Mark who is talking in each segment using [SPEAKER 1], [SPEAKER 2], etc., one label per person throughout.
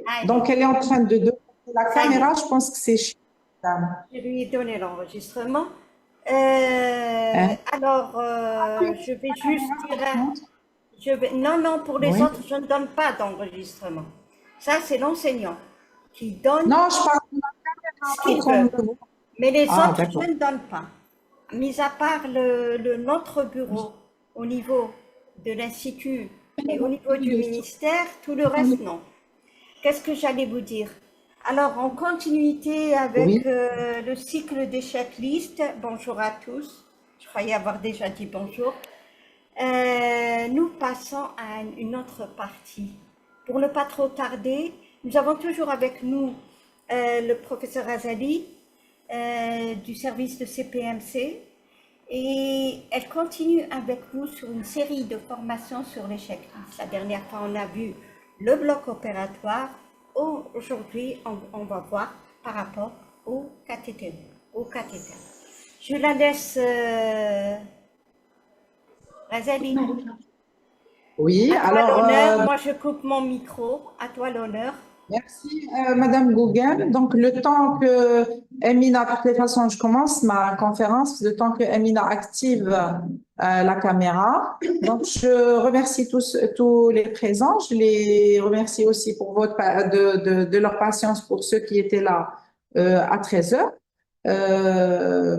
[SPEAKER 1] Ah,
[SPEAKER 2] Donc, elle est en train de la
[SPEAKER 1] ça y est,
[SPEAKER 2] caméra, je pense que c'est chez madame.
[SPEAKER 1] je lui ai donné l'enregistrement.
[SPEAKER 2] Hein?
[SPEAKER 1] Alors, je vais
[SPEAKER 2] La
[SPEAKER 1] juste
[SPEAKER 2] caméra,
[SPEAKER 1] dire,
[SPEAKER 2] elle montre.
[SPEAKER 1] non, non, pour les
[SPEAKER 2] Oui.
[SPEAKER 1] autres, je ne donne pas d'enregistrement. Ça, c'est l'enseignant qui donne
[SPEAKER 2] Non, je parle de la
[SPEAKER 1] ce
[SPEAKER 2] caméra pour
[SPEAKER 1] qu'il
[SPEAKER 2] qu'on
[SPEAKER 1] veut.
[SPEAKER 2] le voit.
[SPEAKER 1] Mais les
[SPEAKER 2] Ah,
[SPEAKER 1] autres, je
[SPEAKER 2] d'accord.
[SPEAKER 1] ne donne pas. Mis à part notre bureau au niveau de l'Institut et au niveau du ministère, tout le reste, non. Qu'est-ce que j'allais vous dire? Alors, en continuité avec
[SPEAKER 2] Oui.
[SPEAKER 1] le cycle des checklists, bonjour à tous. Je croyais avoir déjà dit bonjour. Nous passons à une autre partie. Pour ne pas trop tarder, nous avons toujours avec nous le professeur Azali du service de CPMC et elle continue avec vous sur une série de formations sur les checklists. La dernière fois, on a vu le bloc opératoire. Aujourd'hui, on va voir par rapport au cathéter. Je la laisse, Razali.
[SPEAKER 2] Oui,
[SPEAKER 1] À toi
[SPEAKER 2] alors,
[SPEAKER 1] l'honneur. Moi, je coupe mon micro. À toi l'honneur.
[SPEAKER 2] merci, Madame Gougen. Donc, le temps que Emina, de toutes les façons, je commence ma conférence, le temps que Emina active la caméra. Donc, je remercie tous les présents. Je les remercie aussi pour de leur patience pour ceux qui étaient là à 13 heures. Euh,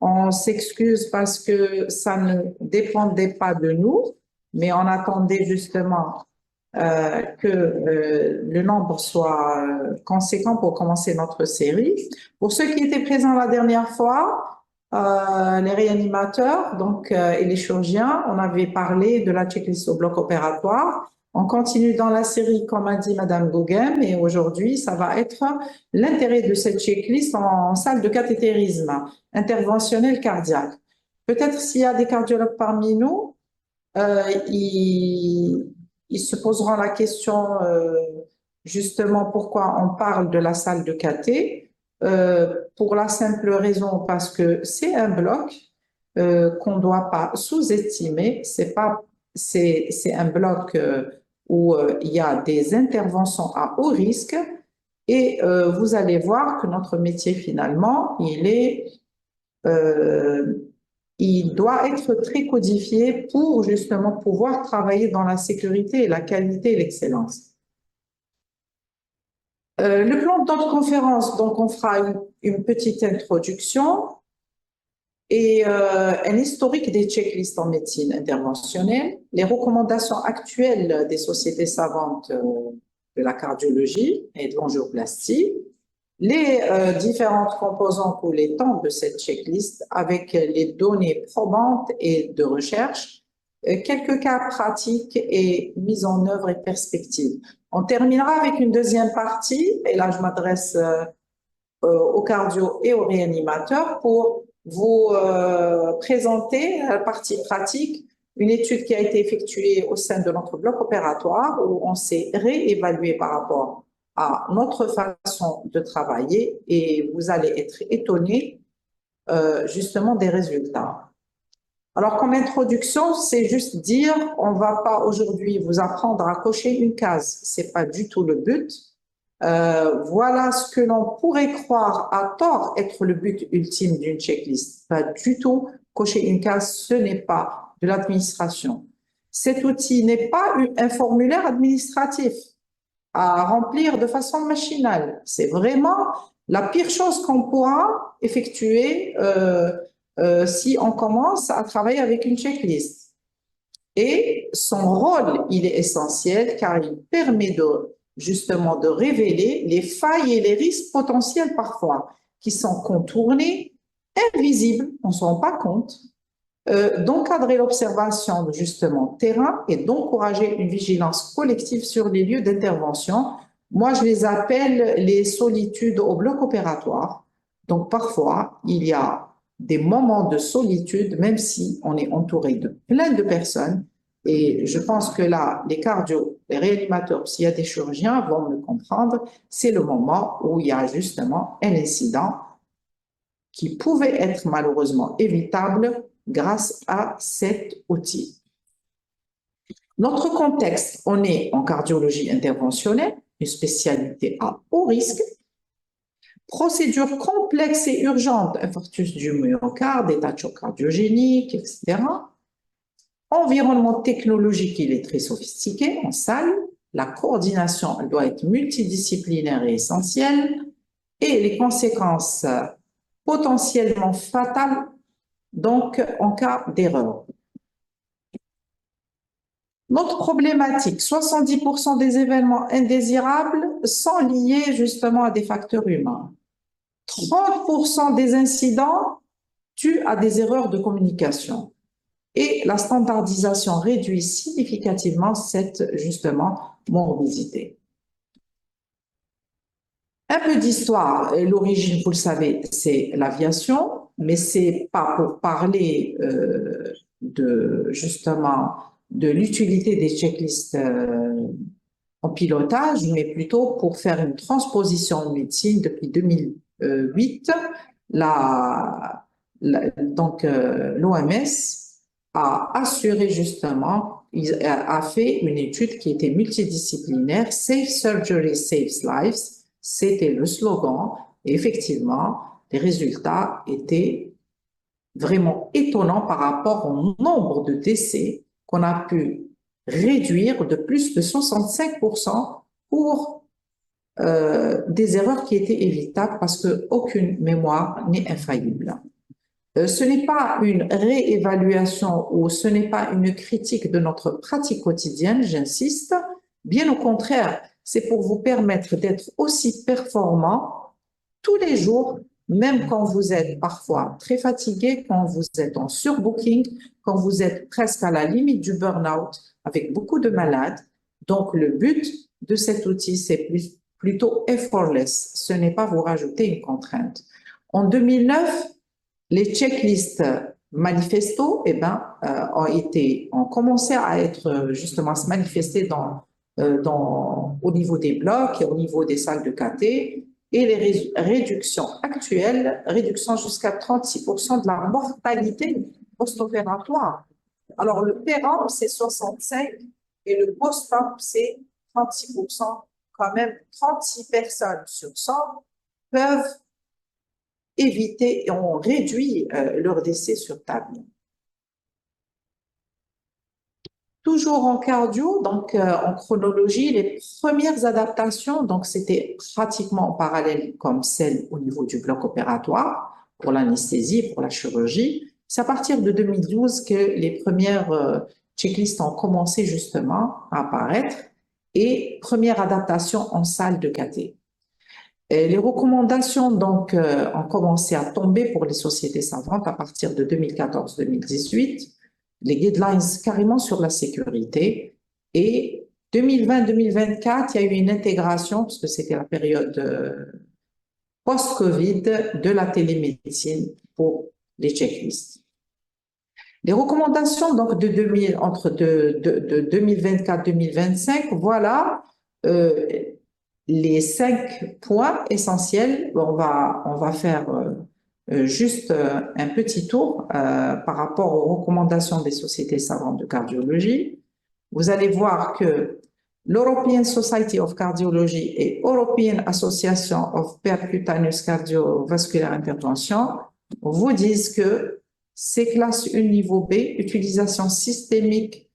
[SPEAKER 2] on s'excuse parce que ça ne dépendait pas de nous, mais on attendait justement que le nombre soit conséquent pour commencer notre série. Pour ceux qui étaient présents la dernière fois, les réanimateurs et les chirurgiens, on avait parlé de la checklist au bloc opératoire. On continue dans la série, comme a dit Madame Gauguin, et aujourd'hui, ça va être l'intérêt de cette checklist en salle de cathétérisme interventionnel cardiaque. Peut-être s'il y a des cardiologues parmi nous, euh, ils, ils se poseront la question justement pourquoi on parle de la salle de cathé. Pour la simple raison parce que c'est un bloc qu'on ne doit pas sous-estimer. C'est un bloc où il y a des interventions à haut risque et vous allez voir que notre métier finalement, euh, il doit être très codifié pour justement pouvoir travailler dans la sécurité, la qualité et l'excellence. Le plan de notre conférence, donc on fera une petite introduction et un historique des checklists en médecine interventionnelle, les recommandations actuelles des sociétés savantes de la cardiologie et de l'angioplastie, les différentes composantes ou les temps de cette checklist avec les données probantes et de recherche, quelques cas pratiques et mise en œuvre et perspectives. On terminera avec une deuxième partie, et là je m'adresse aux cardio et aux réanimateurs pour vous présenter la partie pratique, une étude qui a été effectuée au sein de notre bloc opératoire où on s'est réévalué par rapport à notre façon de travailler et vous allez être étonnés justement des résultats. Alors, comme introduction, c'est juste dire, on ne va pas aujourd'hui vous apprendre à cocher une case. C'est pas du tout le but. Voilà ce que l'on pourrait croire à tort être le but ultime d'une checklist. Pas du tout. Cocher une case, ce n'est pas de l'administration. Cet outil n'est pas un formulaire administratif à remplir de façon machinale. C'est vraiment la pire chose qu'on pourra effectuer si on commence à travailler avec une checklist. Et son rôle, il est essentiel car il permet justement de révéler les failles et les risques potentiels parfois qui sont contournés, invisibles, on ne se rend pas compte, d'encadrer l'observation justement terrain et d'encourager une vigilance collective sur les lieux d'intervention. Moi, je les appelle les solitudes au bloc opératoire. Donc, parfois, il y a des moments de solitude, même si on est entouré de plein de personnes. Et je pense que là, les cardio, les réanimateurs, s'il y a des chirurgiens, vont me comprendre. C'est le moment où il y a justement un incident qui pouvait être malheureusement évitable grâce à cet outil. Notre contexte, on est en cardiologie interventionnelle, une spécialité à haut risque. Procédure complexe et urgente, infarctus du myocarde, état de choc cardiogénique, etc. Environnement technologique, il est très sophistiqué en salle. La coordination, elle doit être multidisciplinaire et essentielle. Et les conséquences potentiellement fatales, donc en cas d'erreur. Notre problématique, 70% des événements indésirables sont liés justement à des facteurs humains. 30% des incidents tuent à des erreurs de communication. Et la standardisation réduit significativement cette, justement, morbidité. Un peu d'histoire. L'origine, vous le savez, c'est l'aviation, mais c'est pas pour parler justement, de l'utilité des checklists en pilotage, mais plutôt pour faire une transposition en médecine depuis 2008. Donc, l'OMS a assuré justement, a fait une étude qui était multidisciplinaire, Safe Surgery Saves Lives, c'était le slogan, et effectivement, les résultats étaient vraiment étonnants par rapport au nombre de décès qu'on a pu réduire de plus de 65% pour des erreurs qui étaient évitables parce qu'aucune mémoire n'est infaillible. Ce n'est pas une réévaluation ou ce n'est pas une critique de notre pratique quotidienne, j'insiste. Bien au contraire, c'est pour vous permettre d'être aussi performant tous les jours, même quand vous êtes parfois très fatigué, quand vous êtes en surbooking, quand vous êtes presque à la limite du burn-out avec beaucoup de malades. Donc, le but de cet outil, c'est plutôt effortless. Ce n'est pas vous rajouter une contrainte. En 2009, les checklists manifesto ont commencé à être justement à se manifester au niveau des blocs et au niveau des salles de KT, et les réductions actuelles, réduction jusqu'à 36% de la mortalité post-opératoire. Alors, le PERAM, c'est 65 et le post-op, c'est 36%. Quand même, 36 personnes sur 100 peuvent éviter et on réduit leur décès sur table. Toujours en cardio, donc en chronologie, les premières adaptations, donc c'était pratiquement en parallèle comme celle au niveau du bloc opératoire pour l'anesthésie, pour la chirurgie. C'est à partir de 2012 que les premières checklists ont commencé justement à apparaître et première adaptation en salle de KT. Et les recommandations donc ont commencé à tomber pour les sociétés savantes à partir de 2014-2018, les guidelines carrément sur la sécurité. Et 2020-2024, il y a eu une intégration, parce que c'était la période post-Covid, de la télémédecine pour les checklists. Les recommandations donc entre 2024-2025, voilà les 5 points essentiels. On va faire juste un petit tour par rapport aux recommandations des sociétés savantes de cardiologie. Vous allez voir que l'European Society of Cardiology et European Association of Percutaneous Cardiovascular Intervention vous disent que c'est classe 1 niveau B, utilisation systématique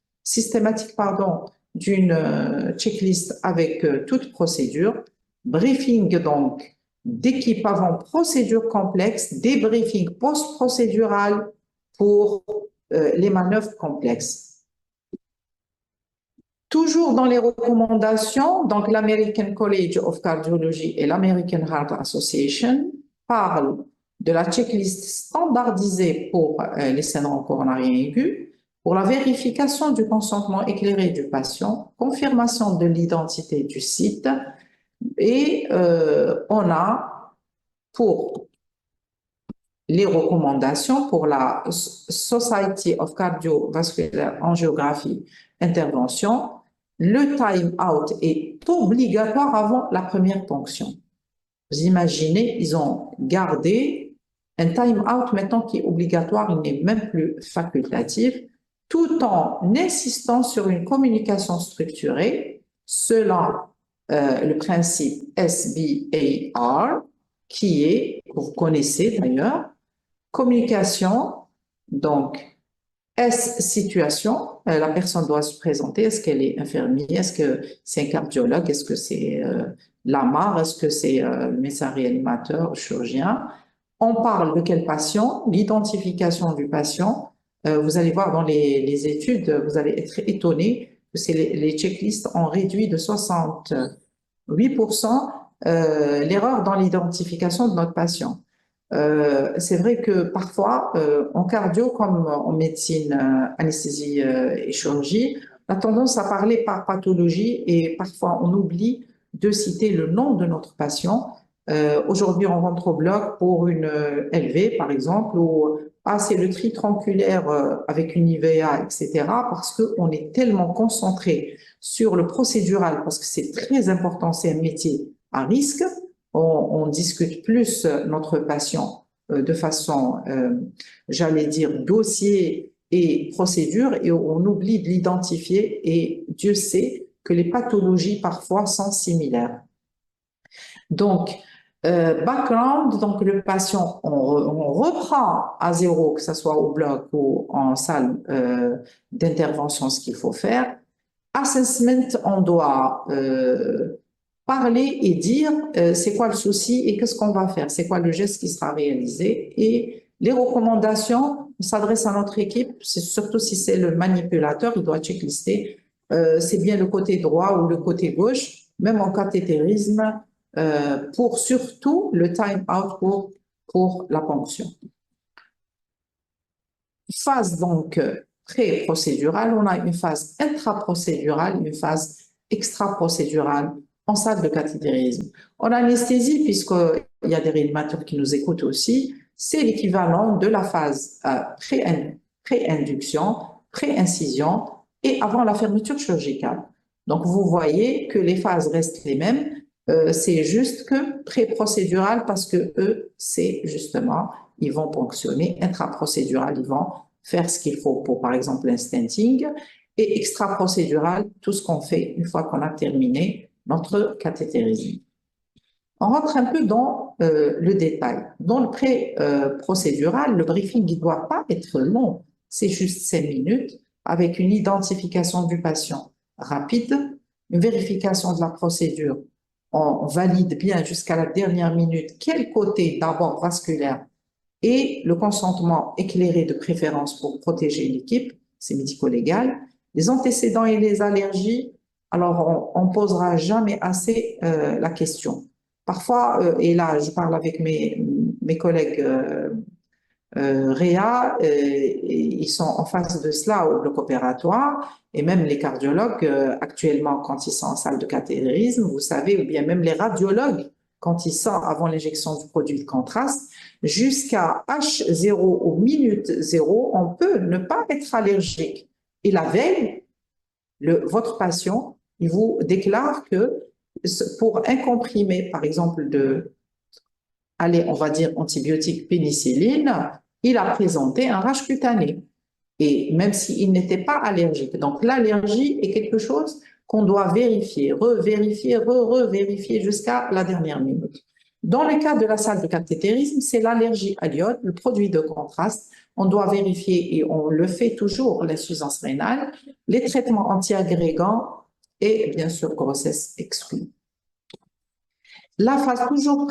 [SPEAKER 2] d'une checklist avec toute procédure, briefing donc d'équipe avant procédure complexe, débriefing post-procédural pour les manœuvres complexes. Toujours dans les recommandations, donc l'American College of Cardiology et l'American Heart Association parlent de la checklist standardisée pour les syndromes coronariens aigus, pour la vérification du consentement éclairé du patient, confirmation de l'identité du site, et on a pour les recommandations pour la Society of Cardiovascular Angiography Intervention, le time-out est obligatoire avant la première ponction. Vous imaginez, ils ont gardé un time-out maintenant qui est obligatoire, il n'est même plus facultatif, tout en insistant sur une communication structurée selon le principe SBAR, qui est, que vous connaissez d'ailleurs, communication, donc S, situation, la personne doit se présenter, est-ce qu'elle est infirmière, est-ce que c'est un cardiologue, est-ce que c'est l'AMAR, est-ce que c'est le médecin réanimateur, chirurgien. On parle de quel patient, l'identification du patient. Vous allez voir dans les études, vous allez être étonné que les checklists ont réduit de 68% l'erreur dans l'identification de notre patient. C'est vrai que parfois, en cardio comme en médecine, anesthésie et chirurgie, on a tendance à parler par pathologie et parfois on oublie de citer le nom de notre patient. Aujourd'hui, on rentre au bloc pour une LV, par exemple, ou c'est le tritronculaire avec une IVA, etc., parce qu'on est tellement concentré sur le procédural, parce que c'est très important, c'est un métier à risque. On discute plus notre patient de façon, j'allais dire, dossier et procédure, et on oublie de l'identifier, et Dieu sait que les pathologies parfois sont similaires. Donc, background, donc le patient, on reprend à zéro, que ce soit au bloc ou en salle d'intervention, ce qu'il faut faire. Assessment, on doit parler et dire c'est quoi le souci et qu'est-ce qu'on va faire, c'est quoi le geste qui sera réalisé. Et les recommandations, on s'adresse à notre équipe, c'est surtout si c'est le manipulateur, il doit checklister c'est bien le côté droit ou le côté gauche, même en cathétérisme, pour surtout le time out pour la ponction. Phase donc pré-procédurale, on a une phase intraprocédurale, une phase extra-procédurale en salle de cathétérisme. En anesthésie, puisqu'il y a des réanimateurs qui nous écoutent aussi, c'est l'équivalent de la phase pré-induction, pré-incision et avant la fermeture chirurgicale. Donc, vous voyez que les phases restent les mêmes, c'est juste que pré-procédural parce que eux, c'est justement, ils vont ponctionner, intraprocédural, ils vont faire ce qu'il faut pour, par exemple, un stenting, et extra-procédural, tout ce qu'on fait une fois qu'on a terminé notre cathétérisme. On rentre un peu dans le détail. Dans le pré-procédural, le briefing ne doit pas être long, c'est juste 5 minutes, avec une identification du patient rapide, une vérification de la procédure. On valide bien jusqu'à la dernière minute quel côté d'abord vasculaire et le consentement éclairé de préférence pour protéger l'équipe, c'est médico-légal. Les antécédents et les allergies, alors on ne posera jamais assez la question. Parfois, et là je parle avec mes collègues Réa, ils sont en face de cela au bloc opératoire, et même les cardiologues actuellement quand ils sont en salle de cathétérisme, vous savez, ou bien même les radiologues quand ils sont avant l'injection du produit de contraste, jusqu'à H0 ou minute 0, on peut ne pas être allergique. Et la veille, votre patient, il vous déclare que pour un comprimé, par exemple, allez, on va dire antibiotique pénicilline, il a présenté un rash cutané. Et même s'il n'était pas allergique. Donc, l'allergie est quelque chose qu'on doit vérifier, revérifier, revérifier jusqu'à la dernière minute. Dans le cas de la salle de cathétérisme, c'est l'allergie à l'iode, le produit de contraste. On doit vérifier, et on le fait toujours, l'insuffisance rénale, les traitements antiagrégants et bien sûr grossesse exclue. La phase toujours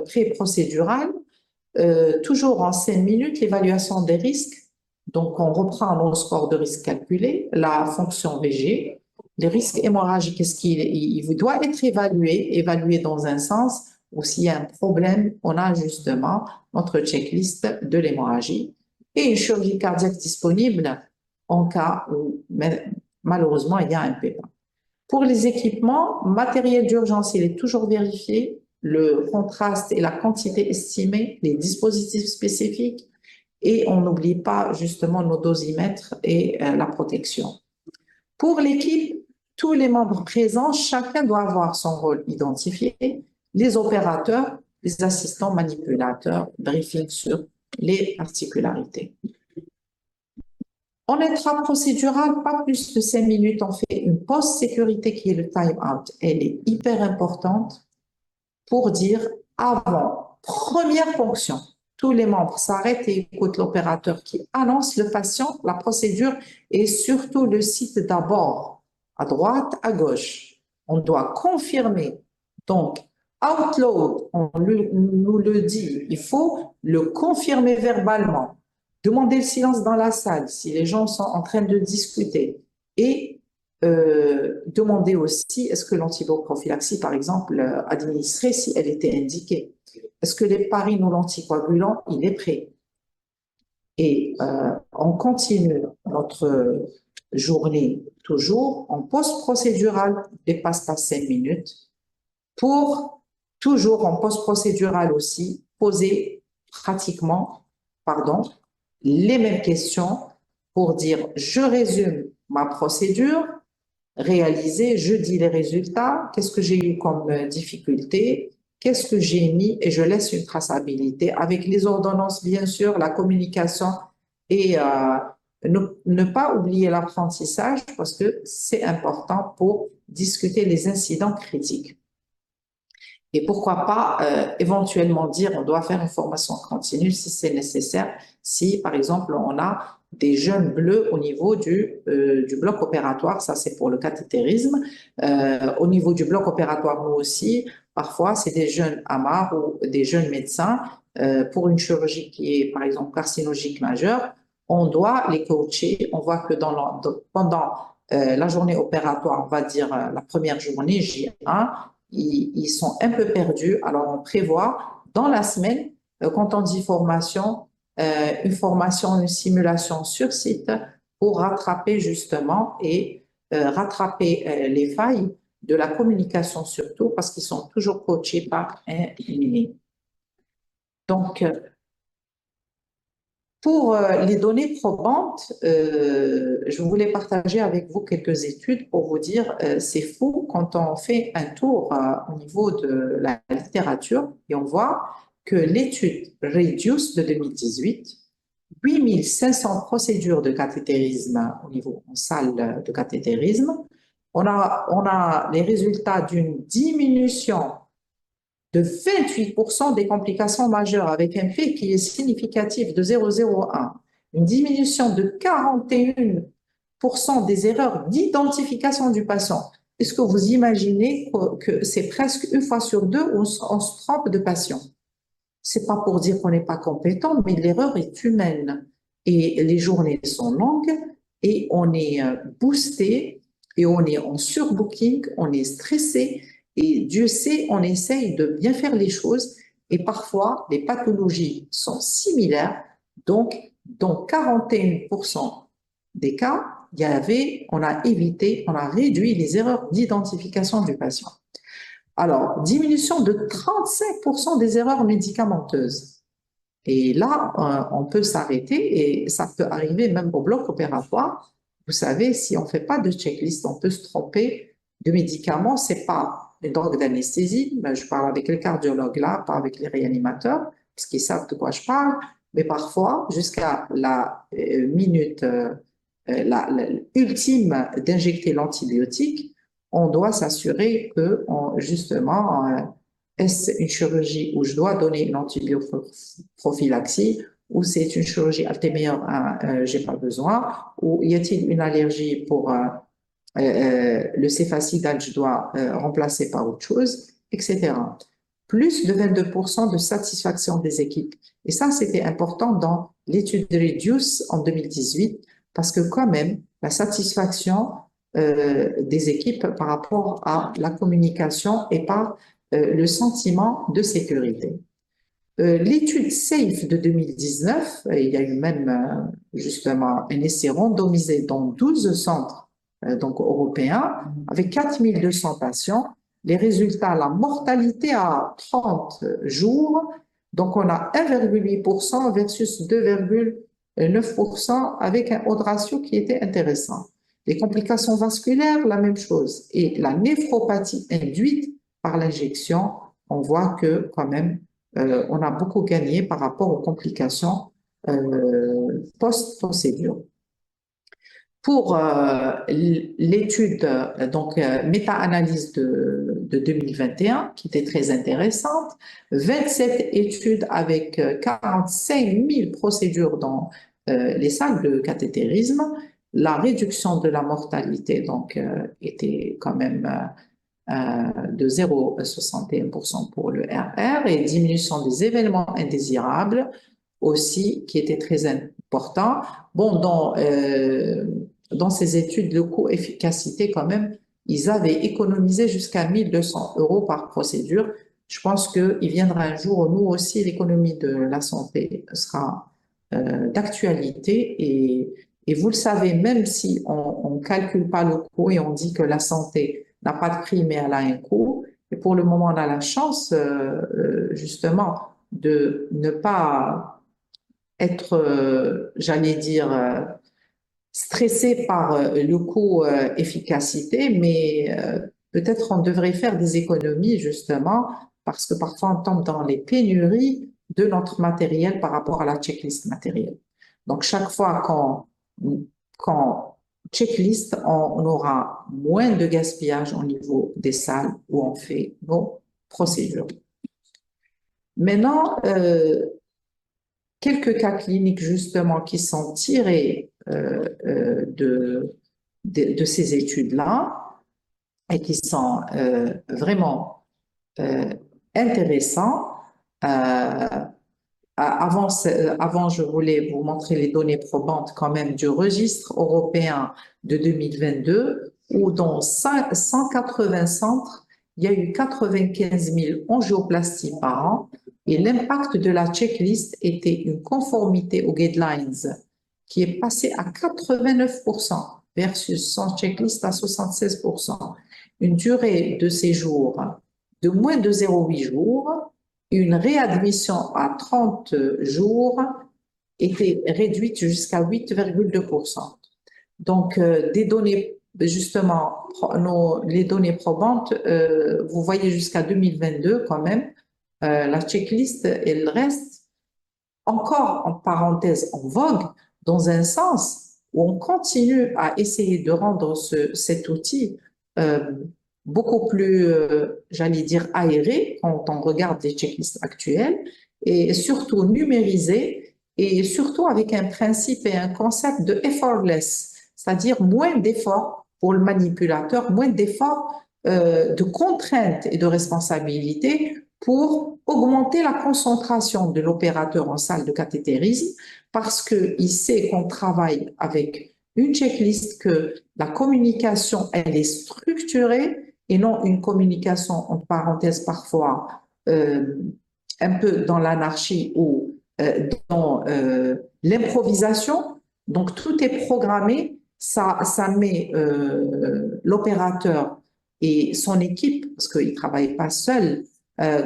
[SPEAKER 2] pré-procédurale, toujours en 5 minutes, l'évaluation des risques. Donc, on reprend nos scores de risque calculés, la fonction VG, les risques hémorragiques, est-ce qu'il doit être évalué dans un sens, ou s'il y a un problème, on a justement notre checklist de l'hémorragie et une chirurgie cardiaque disponible en cas où malheureusement il y a un pépin. Pour les équipements, matériel d'urgence, il est toujours vérifié, le contraste et la quantité estimée, les dispositifs spécifiques, et on n'oublie pas justement nos dosimètres et la protection. Pour l'équipe, tous les membres présents, chacun doit avoir son rôle identifié, les opérateurs, les assistants manipulateurs, briefing sur les particularités. En intra-procédural, pas plus de 5 minutes, on fait une pause sécurité qui est le time out. Elle est hyper importante pour dire avant, première fonction, tous les membres s'arrêtent et écoutent l'opérateur qui annonce le patient, la procédure et surtout le site d'abord, à droite, à gauche. On doit confirmer. Donc, outload, nous le dit, il faut le confirmer verbalement. Demander le silence dans la salle si les gens sont en train de discuter et demander aussi est-ce que l'antibioprophylaxie, par exemple, administrée, si elle était indiquée. Est-ce que l'héparine ou l'anticoagulant, il est prêt? Et on continue notre journée toujours en post-procédural, dépasse pas 5 minutes, pour toujours en post-procédural aussi poser pratiquement, pardon, les mêmes questions pour dire je résume ma procédure réalisée, je dis les résultats, qu'est-ce que j'ai eu comme difficulté, qu'est-ce que j'ai mis et je laisse une traçabilité avec les ordonnances bien sûr, la communication et ne pas oublier l'apprentissage parce que c'est important pour discuter les incidents critiques. Et pourquoi pas éventuellement dire on doit faire une formation continue si c'est nécessaire, si par exemple on a des jeunes bleus au niveau du bloc opératoire, ça c'est pour le cathétérisme. Au niveau du bloc opératoire, nous aussi, parfois c'est des jeunes AMAR ou des jeunes médecins pour une chirurgie qui est par exemple carcinologique majeure, on doit les coacher. On voit que pendant la journée opératoire, on va dire la première journée, J1, ils sont un peu perdus. Alors, on prévoit dans la semaine, quand on dit formation, une formation, une simulation sur site pour rattraper justement et rattraper les failles de la communication surtout parce qu'ils sont toujours coachés par un inné. Donc, pour les données probantes, je voulais partager avec vous quelques études pour vous dire, c'est fou quand on fait un tour au niveau de la littérature et on voit que l'étude Reduce de 2018, 8500 procédures de cathétérisme au niveau en salle de cathétérisme, on a les résultats d'une diminution de 28% des complications majeures avec un P qui est significatif de 0,01, une diminution de 41% des erreurs d'identification du patient. Est-ce que vous imaginez que c'est presque une fois sur deux où on se trompe de patient? C'est pas pour dire qu'on n'est pas compétent, mais l'erreur est humaine. Et les journées sont longues et on est boosté et on est en surbooking, on est stressé. Et Dieu sait, on essaye de bien faire les choses et parfois les pathologies sont similaires. Donc, dans 41% des cas, on a évité, on a réduit les erreurs d'identification du patient. Alors, diminution de 35% des erreurs médicamenteuses. Et là, on peut s'arrêter et ça peut arriver même au bloc opératoire. Vous savez, si on ne fait pas de checklist, on peut se tromper de médicaments. Ce n'est pas une drogue d'anesthésie. Je parle avec les cardiologues là, pas avec les réanimateurs, parce qu'ils savent de quoi je parle. Mais parfois, jusqu'à la minute ultime d'injecter l'antibiotique, on doit s'assurer que, justement, est-ce une chirurgie où je dois donner une antibioprophylaxie ou c'est une chirurgie altéméor, j'ai pas besoin, ou y a-t-il une allergie pour le céfacidal, je dois remplacer par autre chose, etc. Plus de 22% de satisfaction des équipes. Et ça, c'était important dans l'étude de Reduce en 2018 parce que quand même, la satisfaction des équipes par rapport à la communication et par le sentiment de sécurité. L'étude SAFE de 2019, il y a eu même justement un essai randomisé dans 12 centres donc européens avec 4200 patients. Les résultats, la mortalité à 30 jours, donc on a 1,8% versus 2,9% avec un odds ratio qui était intéressant. Les complications vasculaires, la même chose. Et la néphropathie induite par l'injection, on voit que quand même, on a beaucoup gagné par rapport aux complications post-procédure. Pour l'étude, méta-analyse de 2021, qui était très intéressante, 27 études avec 45 000 procédures dans les salles de cathétérisme. La réduction de la mortalité était quand même de 0,61% pour le RR et diminution des événements indésirables aussi, qui était très important. Bon, dans ces études de coût-efficacité, quand même, ils avaient économisé jusqu'à 1 200 € par procédure. Je pense qu'il viendra un jour où nous aussi, l'économie de la santé sera d'actualité. Et vous le savez, même si on ne calcule pas le coût et on dit que la santé n'a pas de prix, mais elle a un coût, et pour le moment, on a la chance, justement, de ne pas être, j'allais dire, stressé par le coût efficacité, mais peut-être on devrait faire des économies justement parce que parfois on tombe dans les pénuries de notre matériel par rapport à la checklist matérielle. Donc chaque fois qu'on checklist, on aura moins de gaspillage au niveau des salles où on fait nos procédures. Maintenant, quelques cas cliniques justement qui sont tirés de ces études-là et qui sont vraiment intéressants. Avant, je voulais vous montrer les données probantes quand même du registre européen de 2022 où dans 180 centres, il y a eu 95 000 angioplasties par an et l'impact de la checklist était une conformité aux guidelines qui est passée à 89% versus sans checklist à 76%. Une durée de séjour de moins de 0,8 jours, une réadmission à 30 jours était réduite jusqu'à 8,2%. Donc, des données, justement, les données probantes, vous voyez jusqu'à 2022 quand même, la checklist, elle reste encore en parenthèse en vogue dans un sens où on continue à essayer de rendre cet outil beaucoup plus, j'allais dire, aéré quand on regarde les checklists actuelles et surtout numérisé et surtout avec un principe et un concept de effortless, c'est-à-dire moins d'efforts pour le manipulateur, moins d'efforts de contraintes et de responsabilités pour augmenter la concentration de l'opérateur en salle de cathétérisme parce qu'il sait qu'on travaille avec une checklist, que la communication, elle est structurée et non une communication, entre parenthèses, parfois un peu dans l'anarchie ou dans l'improvisation. Donc, tout est programmé, ça met l'opérateur et son équipe, parce qu'il ne travaille pas seul,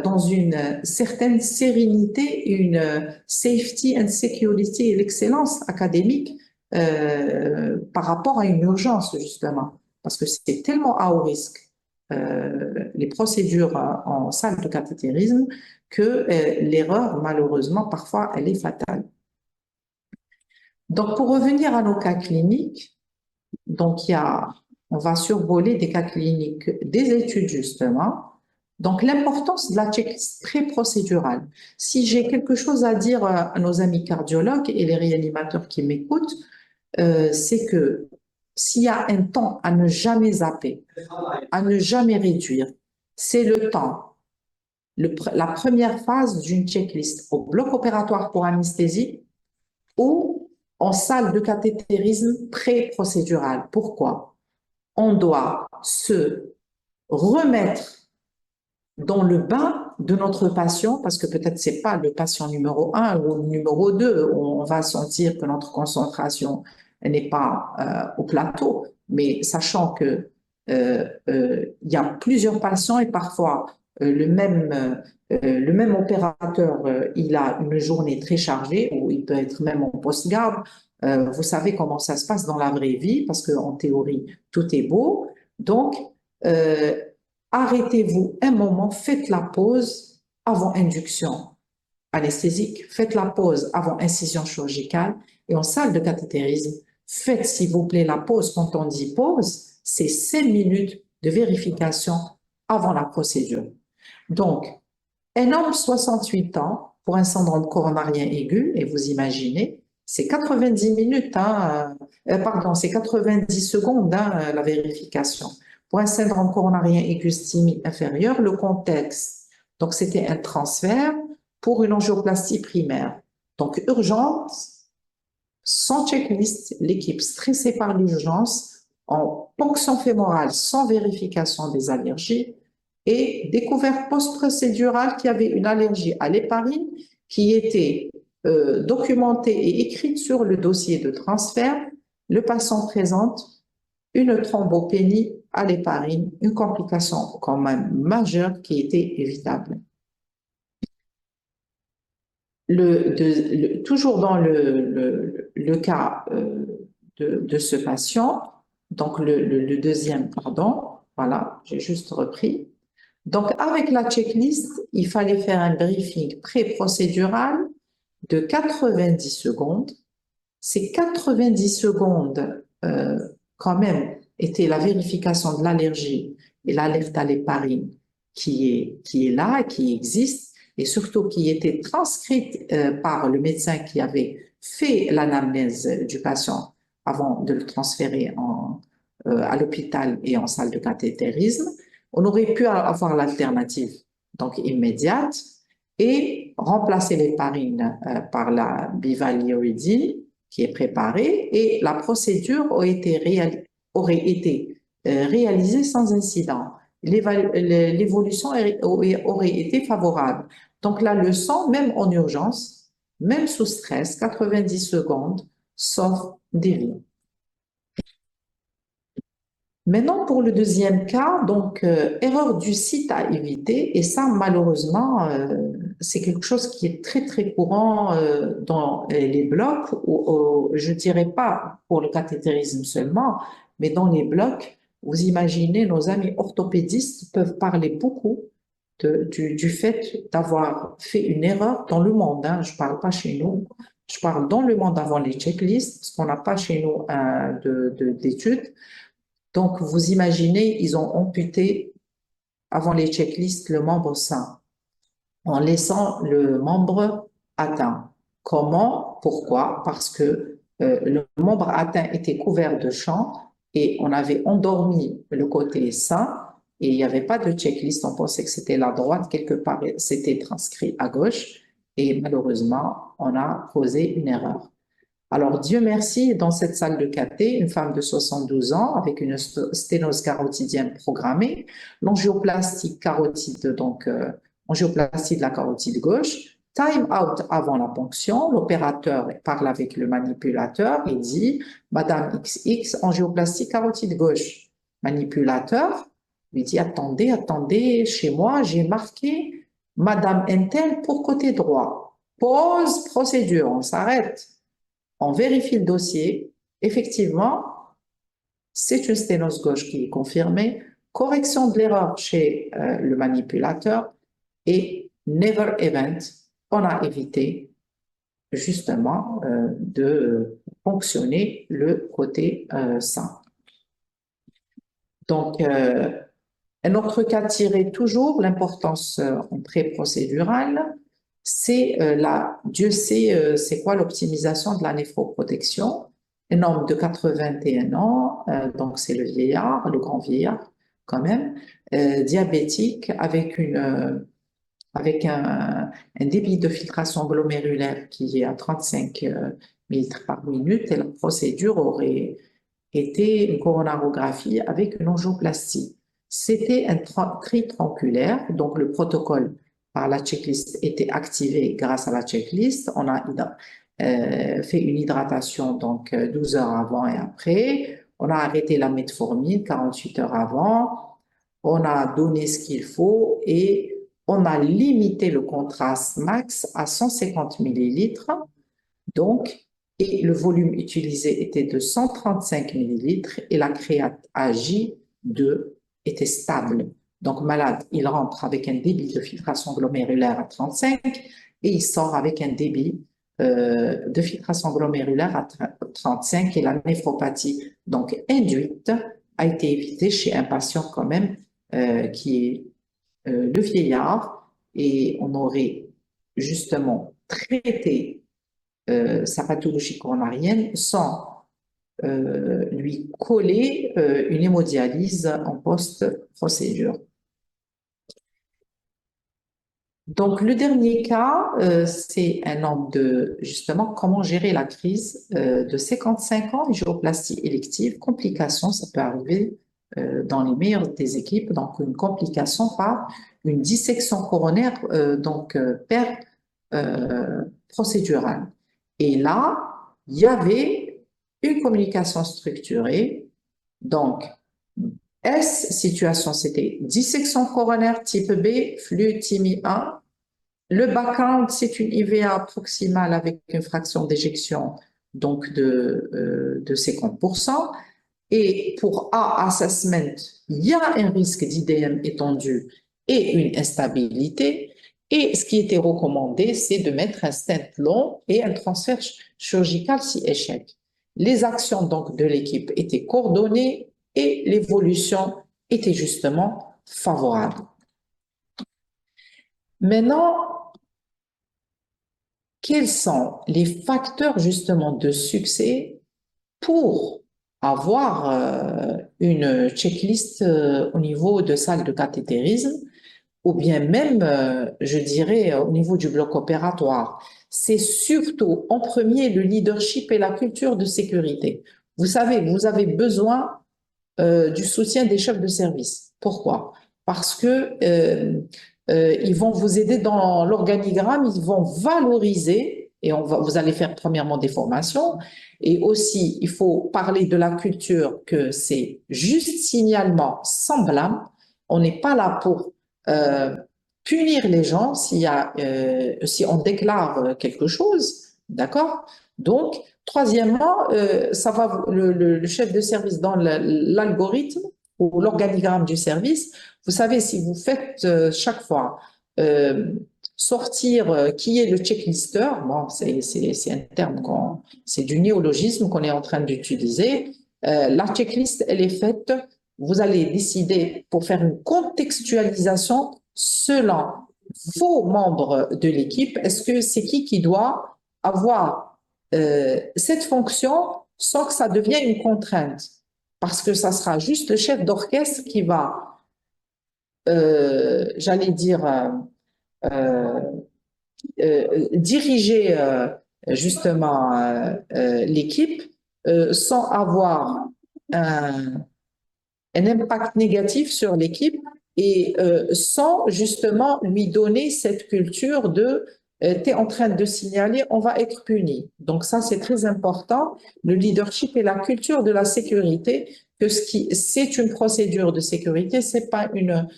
[SPEAKER 2] dans une certaine sérénité, une safety and security et l'excellence académique par rapport à une urgence, justement, parce que c'est tellement à haut risque, les procédures en salle de cathétérisme, que l'erreur, malheureusement, parfois, elle est fatale. Donc, pour revenir à nos cas cliniques, donc on va survoler des cas cliniques, des études, justement. Donc, l'importance de la checklist pré-procédurale. Si j'ai quelque chose à dire à nos amis cardiologues et les réanimateurs qui m'écoutent, c'est que s'il y a un temps à ne jamais zapper, à ne jamais réduire, c'est le temps. La première phase d'une checklist au bloc opératoire pour anesthésie ou en salle de cathétérisme pré-procédural. Pourquoi? On doit se remettre dans le bain de notre patient, parce que peut-être c'est pas le patient numéro 1 ou numéro 2, on va sentir que notre concentration n'est pas au plateau, mais sachant que y a plusieurs patients et parfois le même opérateur, il a une journée très chargée ou il peut être même en post-garde. Vous savez comment ça se passe dans la vraie vie, parce qu'en théorie, tout est beau. Donc, arrêtez-vous un moment, faites la pause avant induction anesthésique, faites la pause avant incision chirurgicale et en salle de cathétérisme, Faites, s'il vous plaît, la pause. Quand on dit pause, c'est 5 minutes de vérification avant la procédure. Donc, un homme de 68 ans pour un syndrome coronarien aigu, et vous imaginez, c'est 90 minutes, hein, pardon, c'est 90 secondes hein, la vérification. Pour un syndrome coronarien aigu ischémique inférieur, le contexte, donc c'était un transfert pour une angioplastie primaire. Donc urgence, sans checklist, l'équipe stressée par l'urgence, en ponction fémorale sans vérification des allergies, et découverte post-procédurale qu'il y avait une allergie à l'héparine qui était documentée et écrite sur le dossier de transfert. Le patient présente une thrombopénie à l'héparine, une complication quand même majeure qui était évitable. Toujours dans le cas de ce patient, donc le deuxième, pardon, voilà, j'ai juste repris. Donc, avec la checklist, il fallait faire un briefing pré-procédural de 90 secondes. Ces 90 secondes, quand même, étaient la vérification de l'allergie et l'alerte à l'héparine qui est là, qui existe, et surtout qui était transcrite par le médecin qui avait fait l'anamnèse du patient avant de le transférer à l'hôpital et en salle de cathétérisme. On aurait pu avoir l'alternative donc immédiate et remplacer l'héparine par la bivalirudine qui est préparée et la procédure aurait été réalisée sans incident. L'évolution aurait été favorable. Donc la leçon, même en urgence, même sous stress, 90 secondes, sauve des vies. Maintenant, pour le deuxième cas, donc erreur du site à éviter, et ça, malheureusement, c'est quelque chose qui est très, très courant dans les blocs, je ne dirais pas pour le cathétérisme seulement, mais dans les blocs, vous imaginez, nos amis orthopédistes peuvent parler beaucoup du fait d'avoir fait une erreur dans le monde, hein, je ne parle pas chez nous, je parle dans le monde avant les checklists, parce qu'on n'a pas chez nous d'études. Donc, vous imaginez, ils ont amputé avant les checklists le membre sain en laissant le membre atteint. Comment? Pourquoi? Parce que le membre atteint était couvert de champ et on avait endormi le côté sain et il n'y avait pas de checklist. On pensait que c'était la droite, quelque part, c'était transcrit à gauche et malheureusement, on a causé une erreur. Alors, Dieu merci, dans cette salle de cathé, une femme de 72 ans avec une sténose carotidienne programmée, l'angioplastie carotide, donc angioplastie de la carotide gauche, time out avant la ponction, l'opérateur parle avec le manipulateur et dit « Madame XX, angioplastie carotide gauche ». Manipulateur lui dit « Attendez, attendez, chez moi, j'ai marqué Madame Intel pour côté droit. Pause, procédure, on s'arrête. » On vérifie le dossier. Effectivement, c'est une sténose gauche qui est confirmée. Correction de l'erreur chez le manipulateur et never event, on a évité justement de fonctionner le côté sain. Donc, un autre cas tiré toujours, l'importance en pré-procédurale, c'est Dieu sait c'est quoi l'optimisation de la néphroprotection. Un homme de 81 ans, donc c'est le vieillard, le grand vieillard quand même, diabétique avec un débit de filtration glomérulaire qui est à 35 millilitres par minute et la procédure aurait été une coronarographie avec une angioplastie. C'était un tri tronculaire, donc le protocole par la checklist était activé grâce à la checklist. On a fait une hydratation donc 12 heures avant et après. On a arrêté la metformine 48 heures avant. On a donné ce qu'il faut et on a limité le contraste max à 150 millilitres. Donc, et le volume utilisé était de 135 millilitres et la créate AJ2 était stable. Donc, malade, il rentre avec un débit de filtration glomérulaire à 35 et il sort avec un débit de filtration glomérulaire à 35 et la néphropathie donc induite a été évitée chez un patient quand même qui est le vieillard et on aurait justement traité sa pathologie coronarienne sans lui coller une hémodialyse en post-procédure. Donc, le dernier cas, c'est un homme de, justement, comment gérer la crise de 55 ans, angioplastie élective, complication, ça peut arriver dans les meilleures des équipes, donc une complication par une dissection coronaire, per procédurale. Et là, il y avait une communication structurée, donc S, situation, c'était dissection coronaire type B, flux TIMI 1. Le background, c'est une IVA proximale avec une fraction d'éjection donc de 50%. Et pour A assessment, il y a un risque d'IDM étendu et une instabilité. Et ce qui était recommandé, c'est de mettre un stent long et un transfert chirurgical si échec. Les actions donc de l'équipe étaient coordonnées et l'évolution était justement favorable. Maintenant, quels sont les facteurs justement de succès pour avoir une checklist au niveau de salle de cathétérisme ou bien même, je dirais, au niveau du bloc opératoire? C'est surtout en premier le leadership et la culture de sécurité. Vous savez, vous avez besoin du soutien des chefs de service. Pourquoi? Parce que ils vont vous aider dans l'organigramme, ils vont valoriser, et vous allez faire premièrement des formations, et aussi il faut parler de la culture que c'est juste signalement sans blâme. On n'est pas là pour punir les gens si on déclare quelque chose, d'accord? Donc, troisièmement, le chef de service dans l'algorithme ou l'organigramme du service, vous savez, si vous faites chaque fois sortir qui est le checklister, bon, c'est un terme, c'est du néologisme qu'on est en train d'utiliser. La checklist, elle est faite, vous allez décider pour faire une contextualisation selon vos membres de l'équipe. Est-ce que c'est qui doit avoir cette fonction sans que ça devienne une contrainte? Parce que ça sera juste le chef d'orchestre qui va, j'allais dire, diriger justement l'équipe sans avoir un impact négatif sur l'équipe et sans justement lui donner cette culture de tu es en train de signaler, on va être puni. Donc ça, c'est très important, le leadership et la culture de la sécurité, que c'est une procédure de sécurité, c'est pas une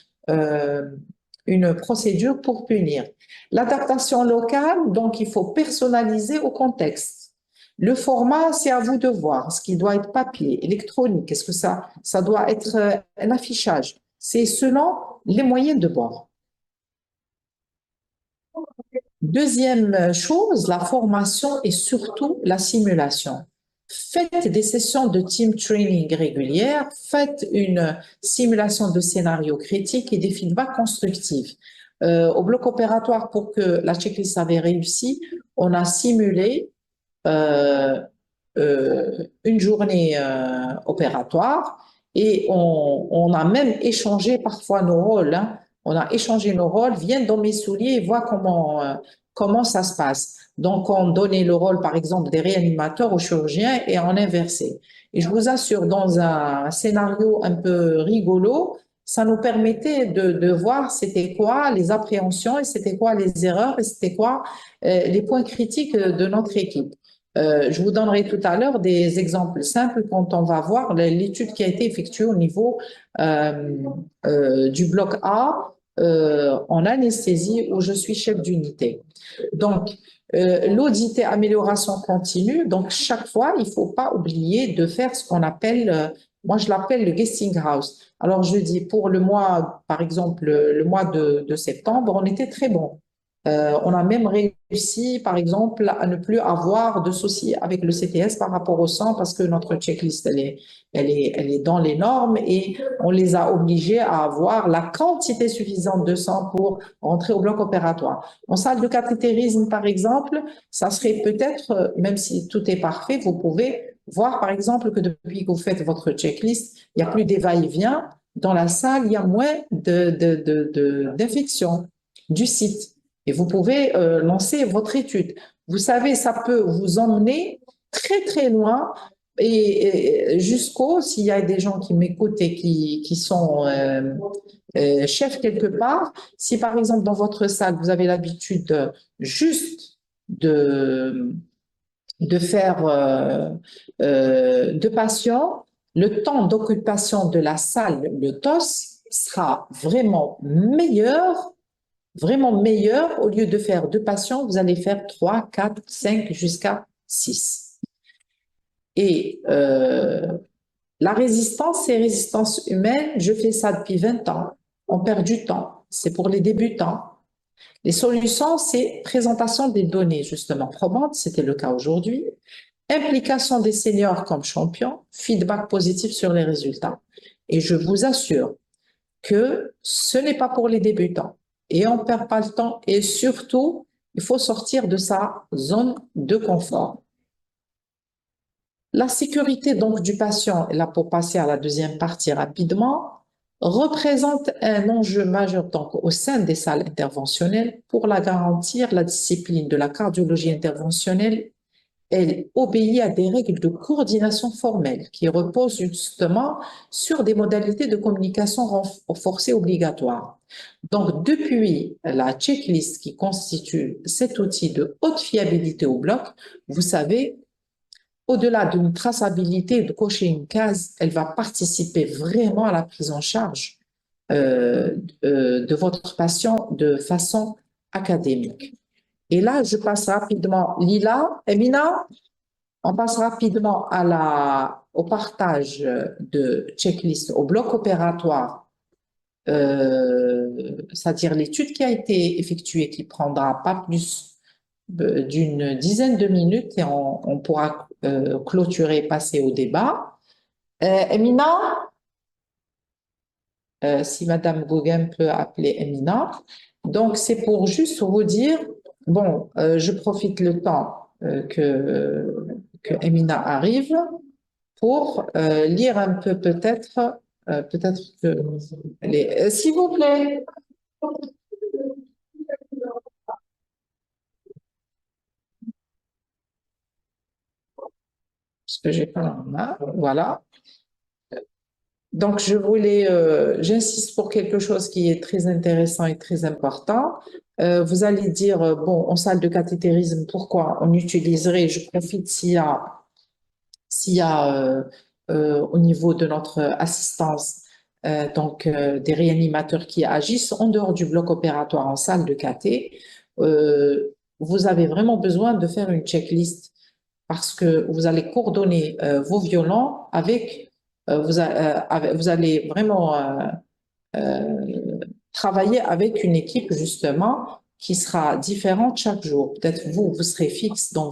[SPEAKER 2] procédure pour punir. L'adaptation locale, donc il faut personnaliser au contexte. Le format, c'est à vous de voir. Ce qui doit être papier, électronique, est-ce que ça doit être un affichage? C'est selon les moyens de bord. Deuxième chose, la formation et surtout la simulation. Faites des sessions de team training régulières, faites une simulation de scénarios critiques et des feedbacks constructifs. Au bloc opératoire, pour que la checklist avait réussi, on a simulé une journée opératoire et on a même échangé parfois nos rôles. Hein. On a échangé nos rôles, viens dans mes souliers et vois comment ça se passe. Donc, on donnait le rôle, par exemple, des réanimateurs aux chirurgiens et on inversait. Et je vous assure, dans un scénario un peu rigolo, ça nous permettait de voir c'était quoi les appréhensions et c'était quoi les erreurs et c'était quoi les points critiques de notre équipe. Je vous donnerai tout à l'heure des exemples simples quand on va voir l'étude qui a été effectuée au niveau du bloc A en anesthésie où je suis chef d'unité. Donc, l'audit et amélioration continue. Donc, chaque fois, il ne faut pas oublier de faire ce qu'on appelle, moi je l'appelle le guesting house. Alors, je dis pour le mois, par exemple, le mois de septembre, on était très bon. On a même réussi, par exemple, à ne plus avoir de soucis avec le CTS par rapport au sang parce que notre checklist, elle est dans les normes et on les a obligés à avoir la quantité suffisante de sang pour rentrer au bloc opératoire. En salle de cathétérisme, par exemple, ça serait peut-être, même si tout est parfait, vous pouvez voir, par exemple, que depuis que vous faites votre checklist, il n'y a plus des va-et-vient. Dans la salle, il y a moins d'infections du site et vous pouvez lancer votre étude. Vous savez, ça peut vous emmener très, très loin et jusqu'au, s'il y a des gens qui m'écoutent et qui sont chefs quelque part, si par exemple dans votre salle, vous avez l'habitude juste de faire deux patients, le temps d'occupation de la salle, le TOS, sera vraiment meilleur. Au lieu de faire deux patients, vous allez faire 3, 4, 5 jusqu'à 6. Et la résistance, c'est résistance humaine. Je fais ça depuis 20 ans. On perd du temps. C'est pour les débutants. Les solutions, c'est présentation des données, justement, probantes. C'était le cas aujourd'hui. Implication des seniors comme champions. Feedback positif sur les résultats. Et je vous assure que ce n'est pas pour les débutants. Et on ne perd pas le temps. Et surtout, il faut sortir de sa zone de confort. La sécurité donc du patient, et là pour passer à la deuxième partie rapidement, représente un enjeu majeur donc au sein des salles interventionnelles pour la garantir. La discipline de la cardiologie interventionnelle, elle obéit à des règles de coordination formelle qui reposent justement sur des modalités de communication renforcées obligatoires. Donc, depuis la checklist qui constitue cet outil de haute fiabilité au bloc, vous savez, au-delà d'une traçabilité, de cocher une case, elle va participer vraiment à la prise en charge de votre patient de façon académique. Et là, je passe rapidement, Lila, Emina, on passe rapidement au partage de checklist au bloc opératoire, c'est-à-dire l'étude qui a été effectuée, qui prendra pas plus d'une dizaine de minutes et on pourra clôturer, passer au débat. Emina, si Madame Gauguin peut appeler Emina. Donc, c'est pour juste vous dire, bon, je profite le temps que Emina arrive pour lire un peu peut-être que... S'il vous plaît. Parce que j'ai pas la main, voilà. Donc, j'insiste pour quelque chose qui est très intéressant et très important. Vous allez dire, bon, en salle de cathétérisme, pourquoi on utiliserait, je profite s'il y a au niveau de notre assistance, des réanimateurs qui agissent en dehors du bloc opératoire en salle de cathé, vous avez vraiment besoin de faire une checklist parce que vous allez coordonner vos violents avec, vous allez vraiment travailler avec une équipe justement qui sera différente chaque jour. Peut-être vous serez fixe dans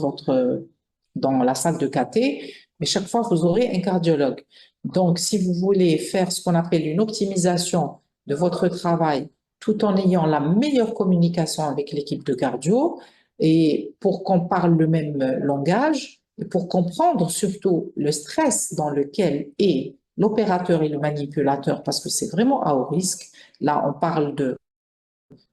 [SPEAKER 2] la salle de cathé, mais chaque fois vous aurez un cardiologue. Donc, si vous voulez faire ce qu'on appelle une optimisation de votre travail, tout en ayant la meilleure communication avec l'équipe de cardio, et pour qu'on parle le même langage, et pour comprendre surtout le stress dans lequel est l'opérateur et le manipulateur, parce que c'est vraiment à haut risque. Là, on parle de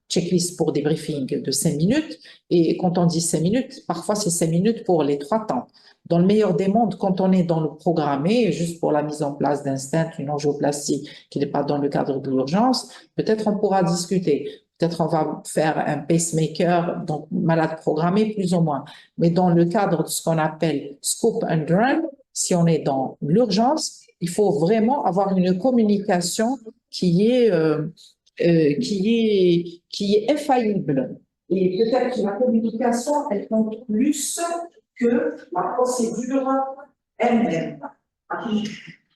[SPEAKER 2] checklist pour des briefings de 5 minutes. Et quand on dit 5 minutes, parfois c'est 5 minutes pour les 3 temps. Dans le meilleur des mondes, quand on est dans le programmé, juste pour la mise en place d'un stent, une angioplastie qui n'est pas dans le cadre de l'urgence, peut-être on pourra discuter. Peut-être on va faire un pacemaker, donc malade programmé, plus ou moins. Mais dans le cadre de ce qu'on appelle scope and run, si on est dans l'urgence, il faut vraiment avoir une communication qui est qui est infaillible. Et peut-être que la communication, elle compte plus que la procédure elle-même.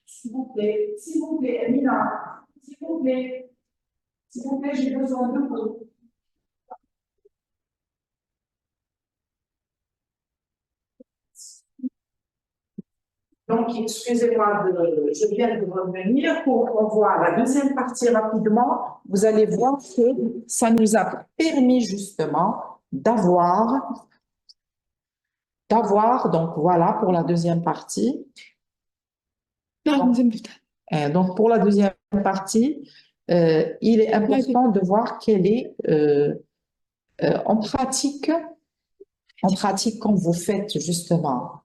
[SPEAKER 2] S'il vous plaît, Emina, s'il vous plaît, j'ai besoin de vous. Donc, excusez-moi, je viens de revenir pour qu'on voit la deuxième partie rapidement. Vous allez voir que ça nous a permis justement d'avoir, donc voilà pour la deuxième partie. Donc, pour la deuxième partie, il est important de voir quelle est en pratique, quand vous faites justement.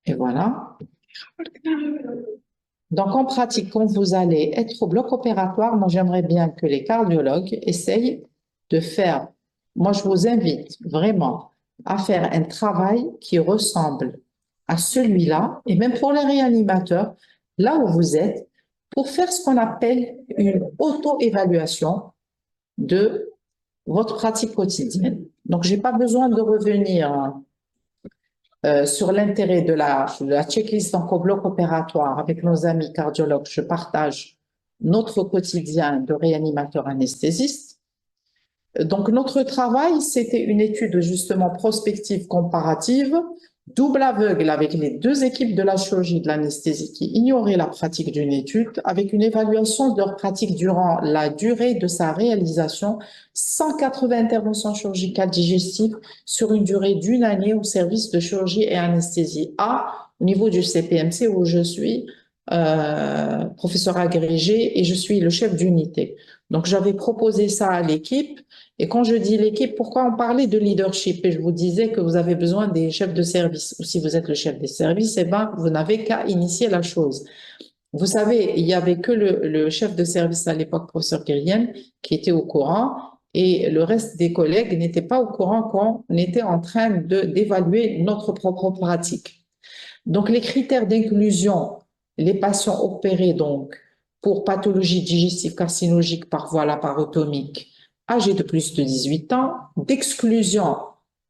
[SPEAKER 2] Et voilà. Donc, en pratique, quand vous allez être au bloc opératoire, moi, j'aimerais bien que les cardiologues essayent de faire, moi, je vous invite vraiment à faire un travail qui ressemble à celui-là, et même pour les réanimateurs, là où vous êtes, pour faire ce qu'on appelle une auto-évaluation de votre pratique quotidienne. Donc, je n'ai pas besoin de revenir sur l'intérêt de la checklist en co-bloc opératoire avec nos amis cardiologues. Je partage notre quotidien de réanimateur anesthésiste. Donc, notre travail, c'était une étude justement prospective comparative, double aveugle avec les deux équipes de la chirurgie et de l'anesthésie qui ignoraient la pratique d'une étude, avec une évaluation de leur pratique durant la durée de sa réalisation, 180 interventions chirurgicales digestives sur une durée d'une année au service de chirurgie et anesthésie A, au niveau du CPMC où je suis professeur agrégé et je suis le chef d'unité. Donc, j'avais proposé ça à l'équipe. Et quand je dis l'équipe, pourquoi on parlait de leadership? Et je vous disais que vous avez besoin des chefs de service. Ou si vous êtes le chef des services, eh ben, vous n'avez qu'à initier la chose. Vous savez, il n'y avait que le chef de service à l'époque, professeur Kyrienne, qui était au courant, et le reste des collègues n'étaient pas au courant qu'on était en train d'évaluer notre propre pratique. Donc, les critères d'inclusion, les patients opérés donc pour pathologie digestive carcinologique par voie laparotomique, âgés de plus de 18 ans, d'exclusion.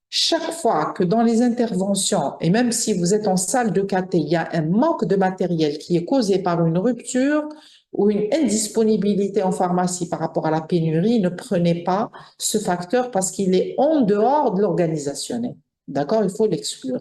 [SPEAKER 2] Chaque fois que dans les interventions, et même si vous êtes en salle de cathé, il y a un manque de matériel qui est causé par une rupture ou une indisponibilité en pharmacie par rapport à la pénurie, ne prenez pas ce facteur parce qu'il est en dehors de l'organisationnel. D'accord? Il faut l'exclure.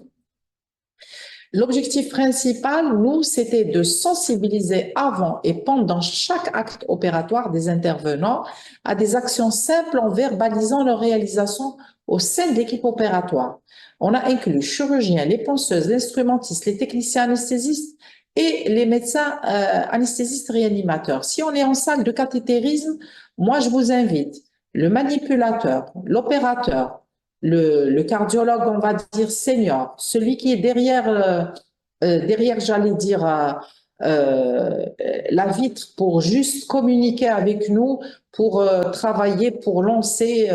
[SPEAKER 2] L'objectif principal, nous, c'était de sensibiliser avant et pendant chaque acte opératoire des intervenants à des actions simples en verbalisant leur réalisation au sein de l'équipe opératoire. On a inclus chirurgiens, les penseuses, l'instrumentiste, les techniciens anesthésistes et les médecins anesthésistes réanimateurs. Si on est en salle de cathétérisme, moi, je vous invite, le manipulateur, l'opérateur, le cardiologue, on va dire senior, celui qui est derrière, j'allais dire, la vitre pour juste communiquer avec nous, pour travailler, pour lancer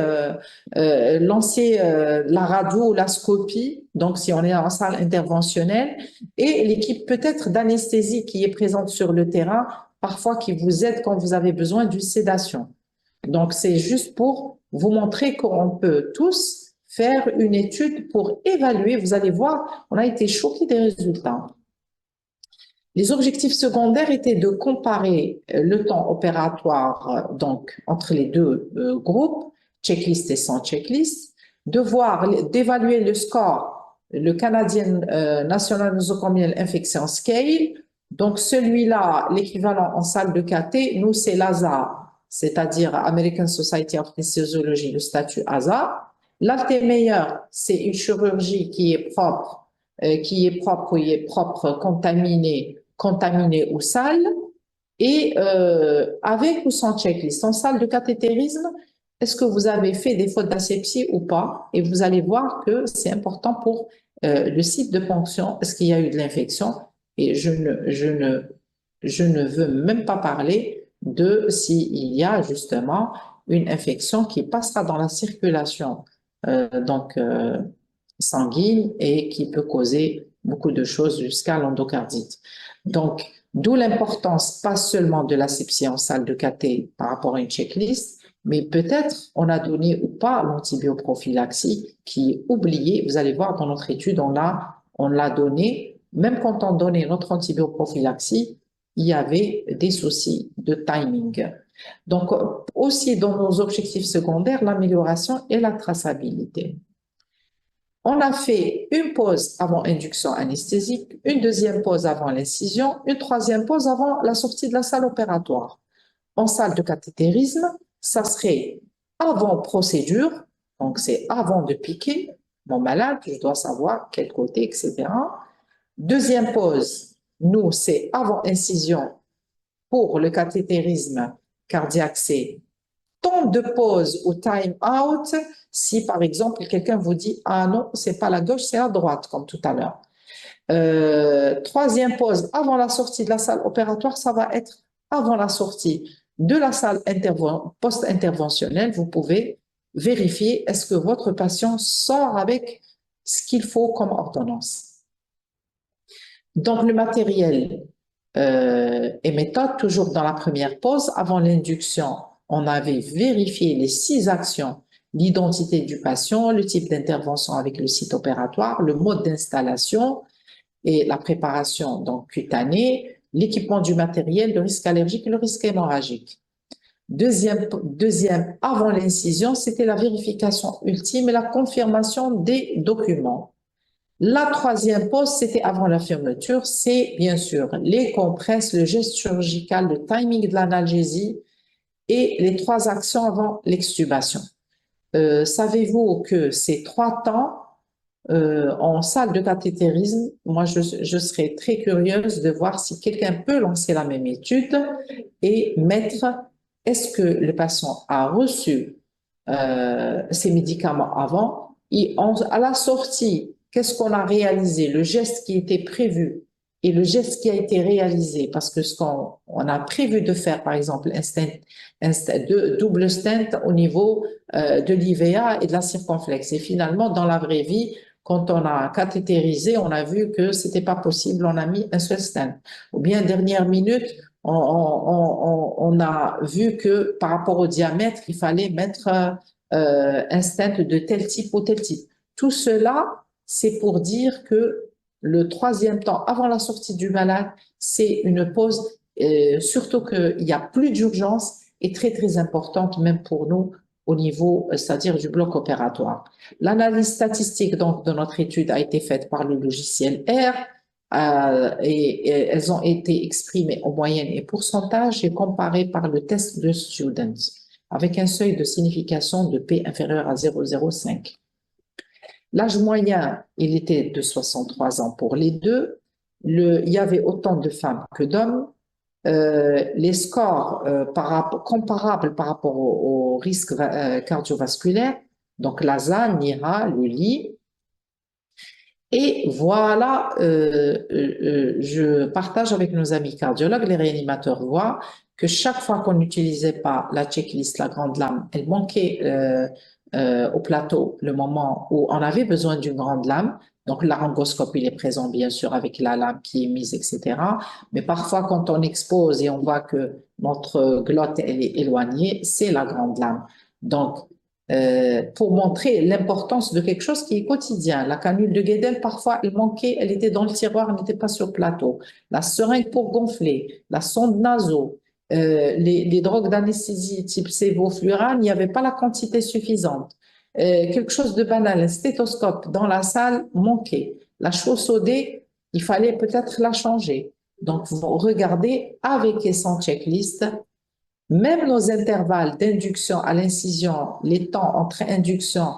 [SPEAKER 2] la radio ou la scopie, donc si on est en salle interventionnelle, et l'équipe peut-être d'anesthésie qui est présente sur le terrain, parfois qui vous aide quand vous avez besoin d'une sédation. Donc, c'est juste pour vous montrer qu'on peut tous faire une étude pour évaluer. Vous allez voir, on a été choqués des résultats. Les objectifs secondaires étaient de comparer le temps opératoire donc entre les deux groupes, checklist et sans checklist, d'évaluer le score, le Canadian National Nosocomial Infection Scale. Donc celui-là, l'équivalent en salle de cathé, nous c'est l'ASA, c'est-à-dire American Society of Anesthesiology, le statut ASA. L'altémeilleur, c'est une chirurgie qui est propre, contaminée ou sale, et avec ou sans checklist. En salle de cathétérisme, est-ce que vous avez fait des fautes d'asepsie ou pas? Et vous allez voir que c'est important pour le site de ponction. Est-ce qu'il y a eu de l'infection? Et je ne veux même pas parler de s'il y a justement une infection qui passera dans la circulation sanguine et qui peut causer beaucoup de choses jusqu'à l'endocardite. Donc, d'où l'importance pas seulement de l'asepsie en salle de cathé par rapport à une checklist, mais peut-être on a donné ou pas l'antibioprophylaxie qui est oubliée. Vous allez voir dans notre étude, on l'a donné. Même quand on donnait notre antibioprophylaxie, il y avait des soucis de timing. Donc, aussi dans nos objectifs secondaires, l'amélioration et la traçabilité. On a fait une pause avant induction anesthésique, une deuxième pause avant l'incision, une troisième pause avant la sortie de la salle opératoire. En salle de cathétérisme, ça serait avant procédure, donc c'est avant de piquer mon malade, je dois savoir quel côté, etc. Deuxième pause, nous, c'est avant incision pour le cathétérisme cardiaque, c'est temps de pause ou time out si, par exemple, quelqu'un vous dit « Ah non, c'est pas la gauche, c'est la droite », comme tout à l'heure. Troisième pause, avant la sortie de la salle opératoire, ça va être avant la sortie de la salle post-interventionnelle. Vous pouvez vérifier est-ce que votre patient sort avec ce qu'il faut comme ordonnance. Donc, le matériel et méthode, toujours dans la première pause, avant l'induction, on avait vérifié les 6 actions, l'identité du patient, le type d'intervention avec le site opératoire, le mode d'installation et la préparation donc cutanée, l'équipement du matériel, le risque allergique et le risque hémorragique. Deuxième, avant l'incision, c'était la vérification ultime et la confirmation des documents. La troisième pause, c'était avant la fermeture, c'est bien sûr les compresses, le geste chirurgical, le timing de l'analgésie et les 3 actions avant l'extubation. Savez-vous que ces 3 temps en salle de cathétérisme, moi je serais très curieuse de voir si quelqu'un peut lancer la même étude et mettre est-ce que le patient a reçu ses médicaments avant et à la sortie, qu'est-ce qu'on a réalisé, le geste qui était prévu et le geste qui a été réalisé, parce que ce qu'on a prévu de faire, par exemple, double stent au niveau de l'IVA et de la circonflexe. Et finalement, dans la vraie vie, quand on a cathétérisé, on a vu que c'était pas possible, on a mis un seul stent. Ou bien, dernière minute, on a vu que par rapport au diamètre, il fallait mettre un stent de tel type ou tel type. Tout cela, c'est pour dire que le troisième temps, avant la sortie du malade, c'est une pause, surtout qu'il n'y a plus d'urgence et très, très importante, même pour nous, au niveau, c'est-à-dire du bloc opératoire. L'analyse statistique donc, de notre étude a été faite par le logiciel R et elles ont été exprimées en moyenne et pourcentage et comparées par le test de Students avec un seuil de signification de P inférieur à 0,05. L'âge moyen, il était de 63 ans pour les deux. Il y avait autant de femmes que d'hommes. Les scores comparables par rapport au risque cardiovasculaire, donc l'ASA, NIRA, l'ULI. Et voilà, je partage avec nos amis cardiologues, les réanimateurs voient que chaque fois qu'on n'utilisait pas la checklist, la grande lame, elle manquait au plateau le moment où on avait besoin d'une grande lame. Donc, laryngoscope, il est présent, bien sûr, avec la lame qui est mise, etc. Mais parfois, quand on expose et on voit que notre glotte, elle est éloignée, c'est la grande lame. Donc, pour montrer l'importance de quelque chose qui est quotidien. La canule de Guédel, parfois, elle manquait, elle était dans le tiroir, elle n'était pas sur le plateau. La seringue pour gonfler, la sonde naso, les drogues d'anesthésie type sévoflurane, il n'y avait pas la quantité suffisante. Quelque chose de banal, un stéthoscope dans la salle manquait. La chaussodée, il fallait peut-être la changer. Donc, vous regardez avec et sans checklist. Même nos intervalles d'induction à l'incision, les temps entre induction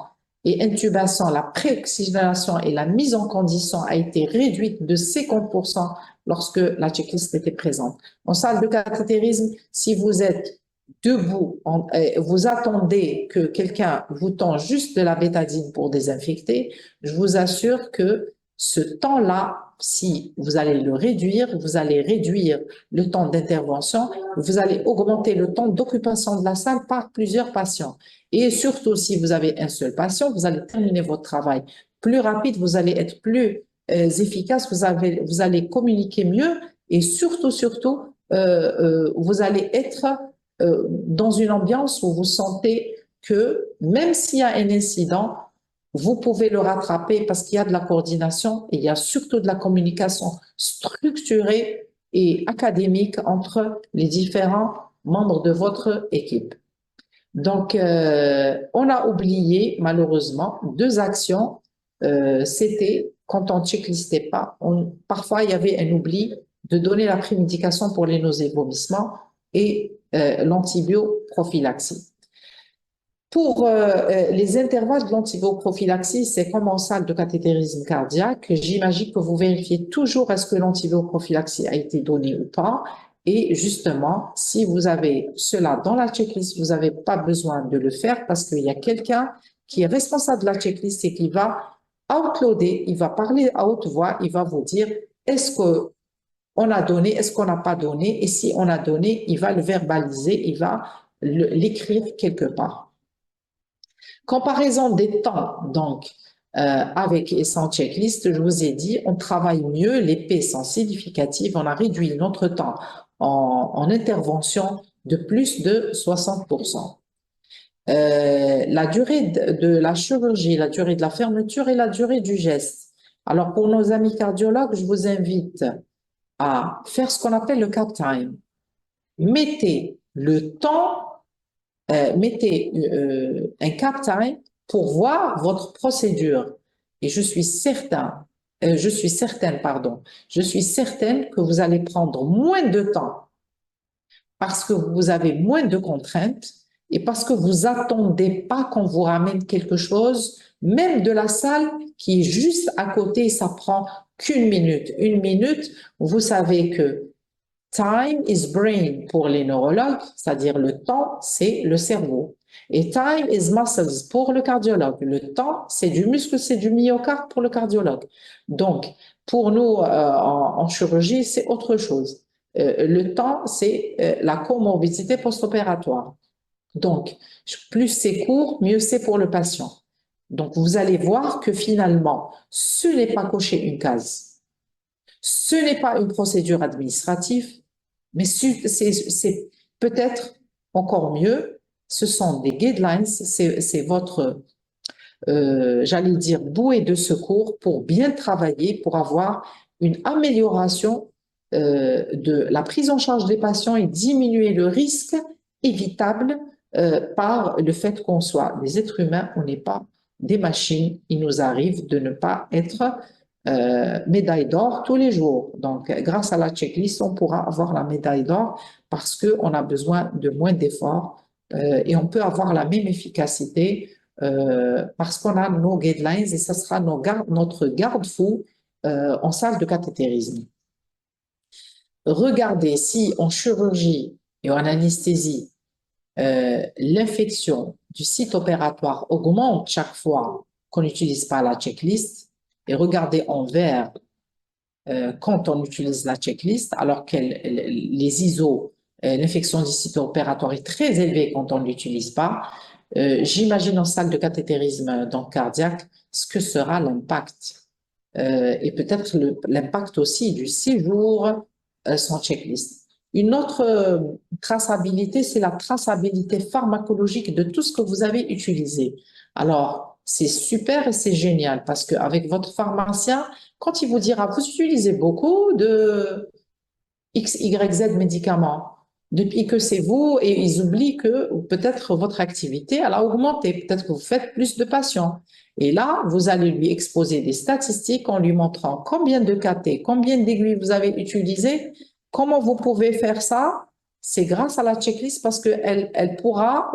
[SPEAKER 2] et intubation, la préoxygénation et la mise en condition a été réduite de 50% lorsque la checklist était présente. En salle de cathétérisme, si vous êtes debout, vous attendez que quelqu'un vous tend juste de la bétadine pour désinfecter, je vous assure que ce temps-là, si vous allez le réduire, vous allez réduire le temps d'intervention, vous allez augmenter le temps d'occupation de la salle par plusieurs patients. Et surtout, si vous avez un seul patient, vous allez terminer votre travail plus rapide, vous allez être plus efficace, vous allez communiquer mieux et surtout, vous allez être dans une ambiance où vous sentez que même s'il y a un incident, vous pouvez le rattraper parce qu'il y a de la coordination et il y a surtout de la communication structurée et académique entre les différents membres de votre équipe. Donc, on a oublié malheureusement 2 actions c'était quand on checklistait pas, parfois il y avait un oubli de donner la prémédication pour les nausées, vomissements et l'antibioprophylaxie. Pour les intervalles de l'antibioprophylaxie, c'est comme en salle de cathétérisme cardiaque. J'imagine que vous vérifiez toujours est-ce que l'antibioprophylaxie a été donnée ou pas. Et justement, si vous avez cela dans la checklist, vous n'avez pas besoin de le faire parce qu'il y a quelqu'un qui est responsable de la checklist et qui va outloader, il va parler à haute voix, il va vous dire est-ce qu'on a donné, est-ce qu'on n'a pas donné, et si on a donné, il va le verbaliser, il va l'écrire quelque part. Comparaison des temps, donc, avec et sans checklist, je vous ai dit, on travaille mieux, les P sont significatives, on a réduit notre temps en intervention de plus de 60%. La durée de la chirurgie, la durée de la fermeture et la durée du geste. Alors, pour nos amis cardiologues, je vous invite à faire ce qu'on appelle le cap time. Mettez le temps, mettez un cap time pour voir votre procédure. Et je suis certaine, que vous allez prendre moins de temps parce que vous avez moins de contraintes et parce que vous attendez pas qu'on vous ramène quelque chose, même de la salle qui est juste à côté, ça prend qu'une minute. Une minute, vous savez que time is brain pour les neurologues, c'est-à-dire le temps, c'est le cerveau. Et time is muscles pour le cardiologue. Le temps, c'est du muscle, c'est du myocarde pour le cardiologue. Donc, pour nous, en chirurgie, c'est autre chose. Le temps, c'est la comorbidité post-opératoire. Donc, plus c'est court, mieux c'est pour le patient. Donc, vous allez voir que finalement, ce n'est pas cocher une case. Ce n'est pas une procédure administrative, mais c'est peut-être encore mieux. Ce sont des guidelines, c'est votre, j'allais dire, bouée de secours pour bien travailler, pour avoir une amélioration de la prise en charge des patients et diminuer le risque évitable par le fait qu'on soit des êtres humains, on n'est pas des machines. Il nous arrive de ne pas être médaille d'or tous les jours. Donc, grâce à la checklist, on pourra avoir la médaille d'or parce qu'on a besoin de moins d'efforts et on peut avoir la même efficacité parce qu'on a nos guidelines et ça sera notre garde-fou en salle de cathétérisme. Regardez si en chirurgie et en anesthésie, l'infection du site opératoire augmente chaque fois qu'on n'utilise pas la checklist et regardez en vert quand on utilise la checklist, alors que les ISO, l'infection du site opératoire est très élevée quand on ne l'utilise pas. J'imagine en salle de cathétérisme donc cardiaque ce que sera l'impact et peut-être l'impact aussi du séjour sans checklist. Une autre traçabilité, c'est la traçabilité pharmacologique de tout ce que vous avez utilisé. Alors, c'est super et c'est génial parce qu'avec votre pharmacien, quand il vous dira, vous utilisez beaucoup de X, Y, Z médicaments, depuis que c'est vous, et ils oublient que peut-être votre activité, elle a augmenté, peut-être que vous faites plus de patients. Et là, vous allez lui exposer des statistiques en lui montrant combien de KT, combien d'aiguilles vous avez utilisées, comment vous pouvez faire ça. C'est grâce à la checklist parce qu'elle elle pourra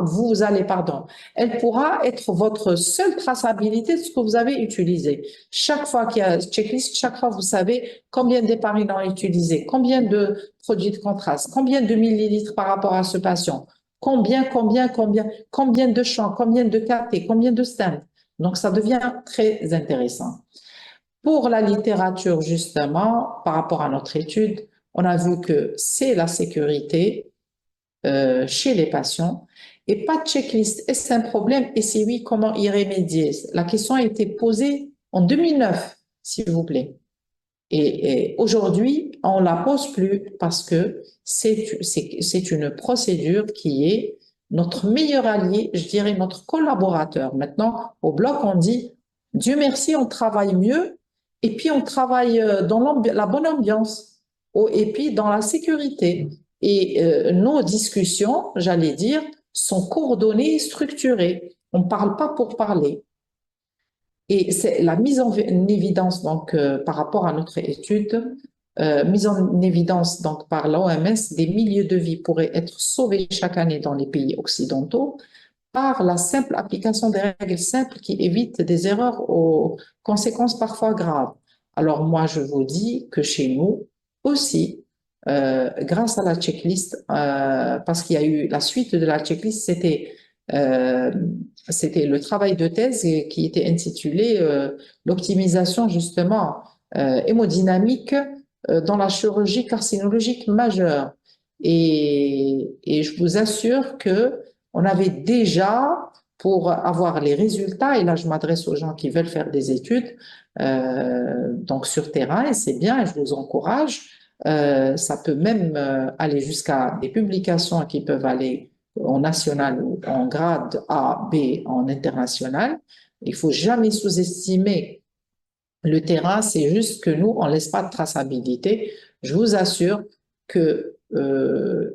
[SPEAKER 2] elle pourra être votre seule traçabilité de ce que vous avez utilisé. Chaque fois qu'il y a checklist, chaque fois vous savez combien d'héparines ont utilisé, combien de produits de contraste, combien de millilitres par rapport à ce patient, combien de champs, combien de KT, combien de stents. Donc ça devient très intéressant. Pour la littérature, justement, par rapport à notre étude, on a vu que c'est la sécurité chez les patients et pas de checklist. Est-ce un problème? Et si oui, comment y remédier? La question a été posée en 2009, s'il vous plaît. Et aujourd'hui, on ne la pose plus parce que c'est une procédure qui est notre meilleur allié, je dirais notre collaborateur. Maintenant, au bloc, on dit, Dieu merci, on travaille mieux et puis on travaille dans la bonne ambiance et puis dans la sécurité. Et nos discussions, j'allais dire, sont coordonnées et structurées. On ne parle pas pour parler. Et c'est la mise en évidence, donc, par rapport à notre étude, mise en évidence donc, par l'OMS, des milliers de vies pourraient être sauvées chaque année dans les pays occidentaux par la simple application des règles simples qui évitent des erreurs aux conséquences parfois graves. Alors moi, je vous dis que chez nous aussi, grâce à la checklist, parce qu'il y a eu la suite de la checklist, euh, c'était le travail de thèse qui était intitulé l'optimisation justement hémodynamique dans la chirurgie carcinologique majeure. Et je vous assure que on avait déjà, pour avoir les résultats, et là je m'adresse aux gens qui veulent faire des études, donc sur terrain, et c'est bien, et je vous encourage, ça peut même aller jusqu'à des publications qui peuvent aller en national ou en grade A, B, en international. Il faut jamais sous-estimer le terrain, c'est juste que nous, on laisse pas de traçabilité. Je vous assure que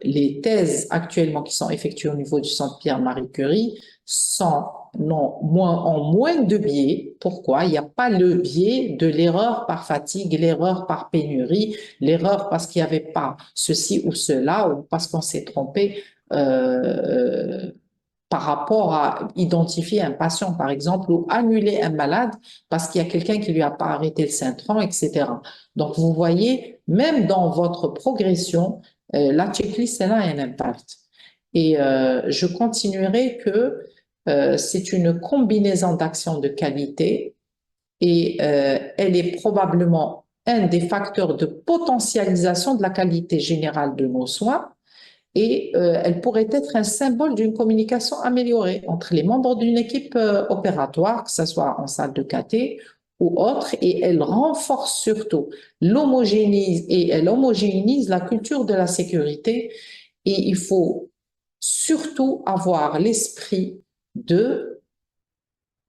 [SPEAKER 2] les thèses actuellement qui sont effectuées au niveau du Centre Pierre-Marie Curie sont en moins de biais. Pourquoi? Il n'y a pas le biais de l'erreur par fatigue, l'erreur par pénurie, l'erreur parce qu'il n'y avait pas ceci ou cela, ou parce qu'on s'est trompé. Par rapport à identifier un patient, par exemple, ou annuler un malade parce qu'il y a quelqu'un qui lui a pas arrêté le Saint-Tron, etc. Donc, vous voyez, même dans votre progression, la checklist, elle a un impact. Et je continuerai que c'est une combinaison d'actions de qualité et elle est probablement un des facteurs de potentialisation de la qualité générale de nos soins et elle pourrait être un symbole d'une communication améliorée entre les membres d'une équipe opératoire, que ce soit en salle de caté ou autre, et elle renforce surtout elle homogénéise la culture de la sécurité. Et il faut surtout avoir l'esprit de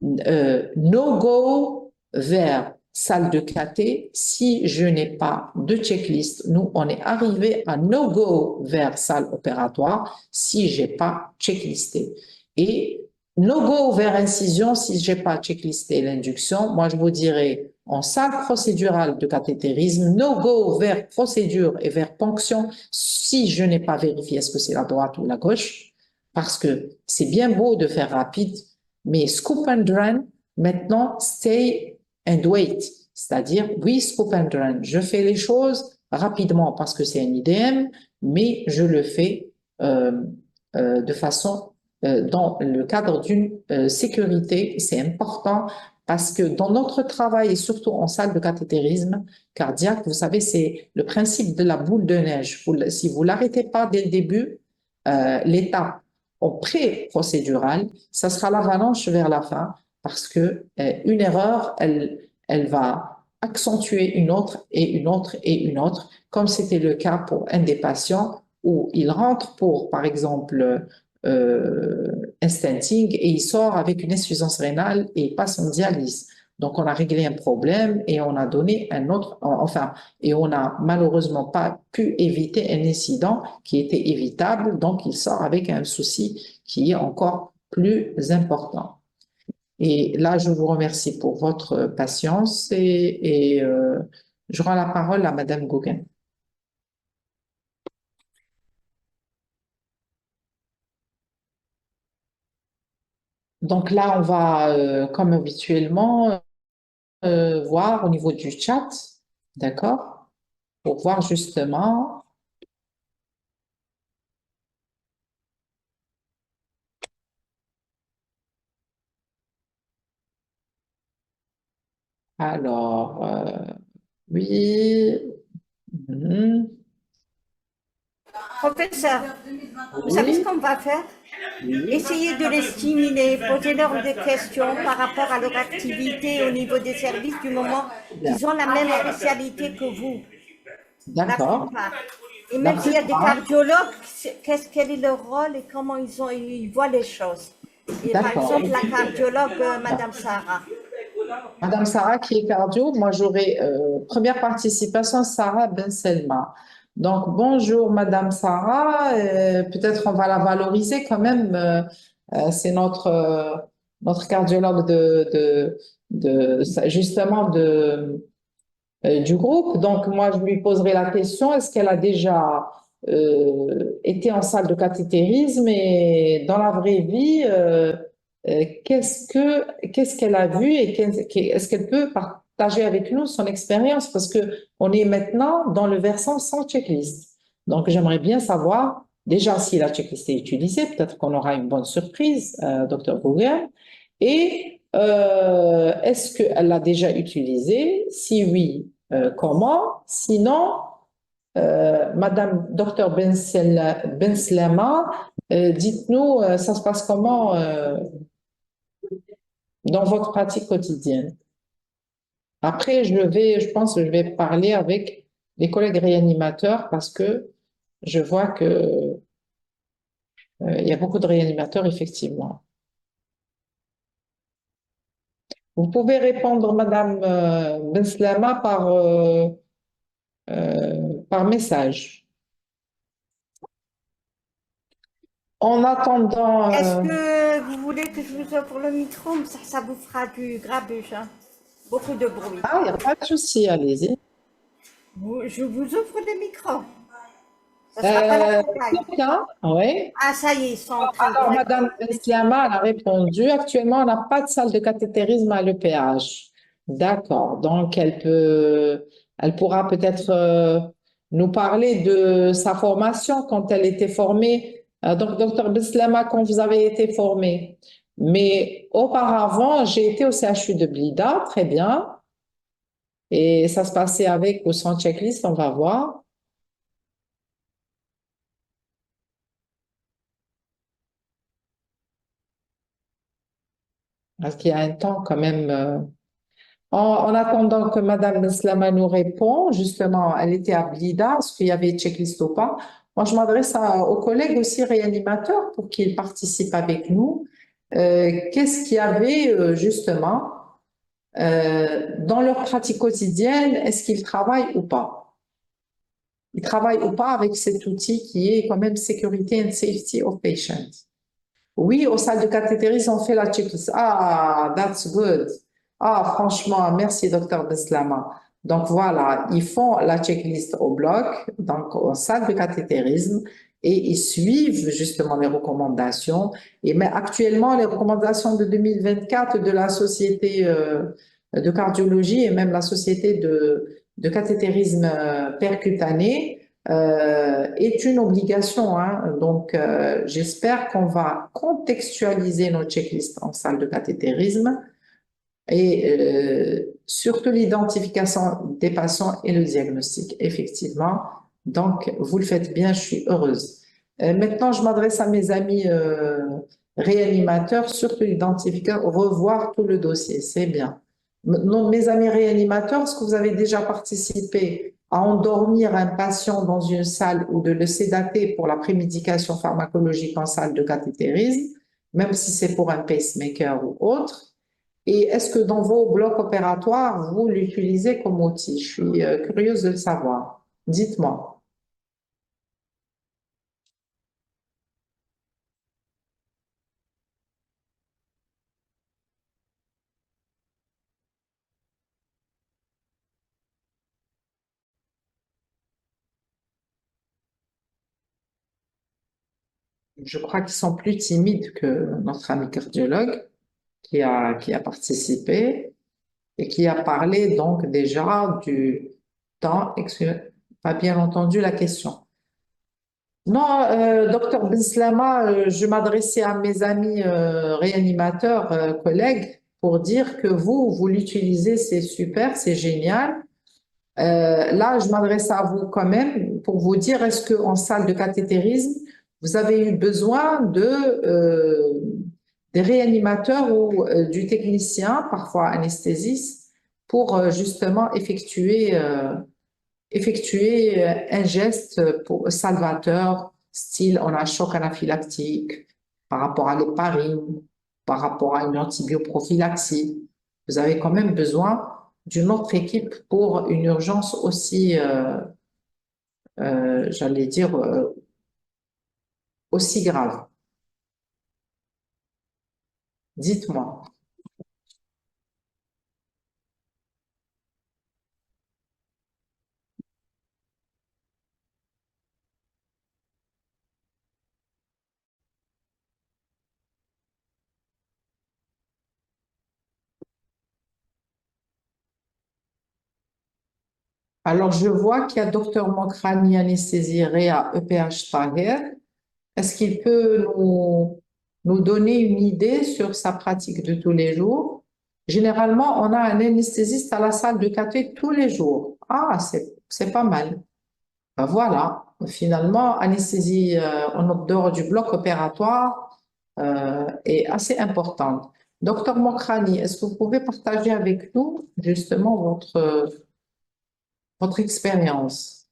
[SPEAKER 2] no-go vers salle de caté si je n'ai pas de checklist. Nous, on est arrivé à no-go vers salle opératoire si j'ai pas checklisté. Et no-go vers incision si j'ai pas checklisté l'induction. Moi, je vous dirais en salle procédurale de cathétérisme, no-go vers procédure et vers ponction si je n'ai pas vérifié est-ce que c'est la droite ou la gauche. Parce que c'est bien beau de faire rapide, mais scoop and run, maintenant, stay and wait. C'est-à-dire, oui, scoop and run. Je fais les choses rapidement parce que c'est un IDM, mais je le fais de façon dans le cadre d'une sécurité. C'est important parce que dans notre travail, et surtout en salle de cathétérisme cardiaque, vous savez, c'est le principe de la boule de neige. Si vous l'arrêtez pas dès le début, l'étape au pré-procédural, ça sera l'avalanche vers la fin parce que une erreur, elle va accentuer une autre et une autre et une autre, comme c'était le cas pour un des patients où il rentre pour, par exemple, un stenting et il sort avec une insuffisance rénale et il passe en dialyse. Donc, on a réglé un problème et on a donné un autre, enfin, et on n'a malheureusement pas pu éviter un incident qui était évitable. Donc, il sort avec un souci qui est encore plus important. Et là, je vous remercie pour votre patience et je rends la parole à Madame Gauguin. Donc là, on va, comme habituellement, voir au niveau du chat, d'accord? Pour voir justement. Alors, oui. Mhm.
[SPEAKER 1] Professeur, vous savez ce
[SPEAKER 2] Oui.
[SPEAKER 1] qu'on va faire?
[SPEAKER 2] Oui.
[SPEAKER 1] Essayez de les stimuler, posez-leur des questions par rapport à leur activité au niveau des services du moment
[SPEAKER 2] Bien.
[SPEAKER 1] qu'ils ont la même spécialité que vous, la
[SPEAKER 2] D'accord.
[SPEAKER 1] plupart. Et
[SPEAKER 2] La
[SPEAKER 1] même s'il y a des
[SPEAKER 2] plupart.
[SPEAKER 1] cardiologues, quel est leur rôle et comment ils voient les choses. Et par
[SPEAKER 2] D'accord.
[SPEAKER 1] exemple, la cardiologue, Madame Sarah.
[SPEAKER 2] Madame Sarah qui est cardio, moi j'aurai première participation Sarah Ben Selma. Donc bonjour Madame Sarah, peut-être on va la valoriser quand même. C'est notre notre cardiologue justement du groupe. Donc, moi, je lui poserai la question, est-ce qu'elle a déjà été en salle de cathétérisme et dans la vraie vie, qu'est-ce qu'elle a vu et est-ce qu'elle peut partager avec nous son expérience parce que on est maintenant dans le versant sans checklist. Donc, j'aimerais bien savoir déjà si la checklist est utilisée, peut-être qu'on aura une bonne surprise, Dr. Google. Et est-ce qu'elle l'a déjà utilisée? Si oui, comment? Sinon, Madame Dr. Benslama, dites-nous, ça se passe comment dans votre pratique quotidienne? Après, je pense que je vais parler avec les collègues réanimateurs parce que je vois que il y a beaucoup de réanimateurs, effectivement. Vous pouvez répondre, Madame Benslama, par message. En attendant,
[SPEAKER 1] Est-ce que vous voulez que je vous offre le micro? Ça vous fera du grabuge, hein. Beaucoup de bruit.
[SPEAKER 2] il n'y a pas de souci, allez-y.
[SPEAKER 1] Je vous offre le micro. Ça sera pas la campagne.
[SPEAKER 2] Quelqu'un, oui.
[SPEAKER 1] Ah, ça y est, ils sont en train de
[SPEAKER 2] Alors, Madame
[SPEAKER 1] répondre.
[SPEAKER 2] Benslama, elle a répondu. Actuellement, on n'a pas de salle de cathétérisme à l'EPH. D'accord. Donc, elle pourra peut-être nous parler de sa formation quand elle était formée. Donc, docteur Benslama, quand vous avez été formée. Mais auparavant, j'ai été au CHU de Blida, très bien. Et ça se passait avec ou sans checklist, on va voir. Parce qu'il y a un temps quand même. En attendant que Madame Benslama nous répond, justement, elle était à Blida, est-ce qu'il y avait checklist ou pas? Moi, je m'adresse aux collègues aussi réanimateurs pour qu'ils participent avec nous. Qu'est-ce qu'il y avait justement dans leur pratique quotidienne? Est-ce qu'ils travaillent ou pas? Ils travaillent ou pas avec cet outil qui est quand même Security and Safety of Patients? Oui, aux salles de cathétérisme, on fait la checklist. Ah, that's good. Ah, franchement, merci, docteur Beslama. Donc voilà, ils font la checklist au bloc, donc aux salles de cathétérisme, et ils suivent justement les recommandations. Et mais actuellement, les recommandations de 2024 de la Société de cardiologie et même la Société de cathétérisme percutané est une obligation, hein. Donc, j'espère qu'on va contextualiser nos checklists en salle de cathétérisme et surtout l'identification des patients et le diagnostic, effectivement. Donc, vous le faites bien, je suis heureuse. Maintenant, je m'adresse à mes amis réanimateurs, surtout l'identification, revoir tout le dossier, c'est bien. Maintenant, mes amis réanimateurs, est-ce que vous avez déjà participé à endormir un patient dans une salle ou de le sédater pour la prémédication pharmacologique en salle de cathétérisme, même si c'est pour un pacemaker ou autre? Et est-ce que dans vos blocs opératoires, vous l'utilisez comme outil? Je suis curieuse de le savoir. Dites-moi. Je crois qu'ils sont plus timides que notre ami cardiologue qui a participé et qui a parlé donc déjà du temps. Pas bien entendu la question. Non, docteur Benslama, je m'adressais à mes amis réanimateurs, collègues, pour dire que vous l'utilisez, c'est super, c'est génial. Là, je m'adresse à vous quand même pour vous dire, est-ce qu'en salle de cathétérisme, vous avez eu besoin des réanimateurs ou du technicien, parfois anesthésiste, pour justement effectuer un geste salvateur, style on a un choc anaphylactique, par rapport à l'héparine, par rapport à une antibioprophylaxie. Vous avez quand même besoin d'une autre équipe pour une urgence aussi, j'allais dire, aussi grave. Dites-moi. Alors, je vois qu'il y a docteur Mokrani, anesthésie à EPH Taher. Est-ce qu'il peut nous donner une idée sur sa pratique de tous les jours? Généralement, on a un anesthésiste à la salle de cathé tous les jours. Ah, c'est pas mal. Ben voilà, finalement, anesthésie en dehors du bloc opératoire est assez importante. Docteur Mokrani, est-ce que vous pouvez partager avec nous justement votre expérience?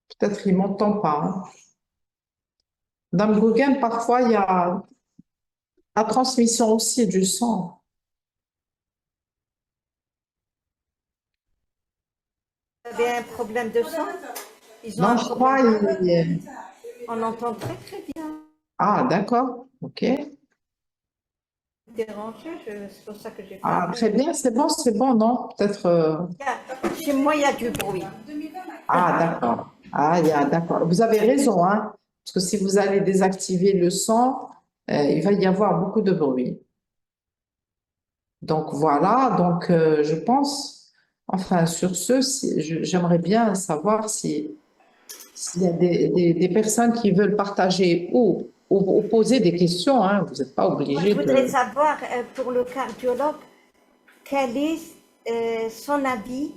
[SPEAKER 2] Peut-être qu'il ne m'entend pas, hein. Dans le Google, parfois, il y a la transmission aussi du sang.
[SPEAKER 1] Vous avez un problème de sang? Ils ont
[SPEAKER 2] Non,
[SPEAKER 1] un
[SPEAKER 2] je crois.
[SPEAKER 1] problème. On entend très très bien.
[SPEAKER 2] Ah, d'accord. OK.
[SPEAKER 1] Dérangé, c'est pour ça que j'ai fait.
[SPEAKER 2] Ah, très bien. C'est bon, non? Peut-être.
[SPEAKER 1] Chez moi, il y a du bruit.
[SPEAKER 2] Ah, d'accord. Ah, d'accord. Vous avez raison, hein? Parce que si vous allez désactiver le son, il va y avoir beaucoup de bruit. Donc voilà. Donc je pense. Enfin, sur ce, j'aimerais bien savoir s'il y a des personnes qui veulent partager ou poser des questions, hein. Vous n'êtes pas
[SPEAKER 1] Moi, je
[SPEAKER 2] obligé
[SPEAKER 1] voudrais
[SPEAKER 2] de.
[SPEAKER 1] savoir pour le cardiologue, quel est son avis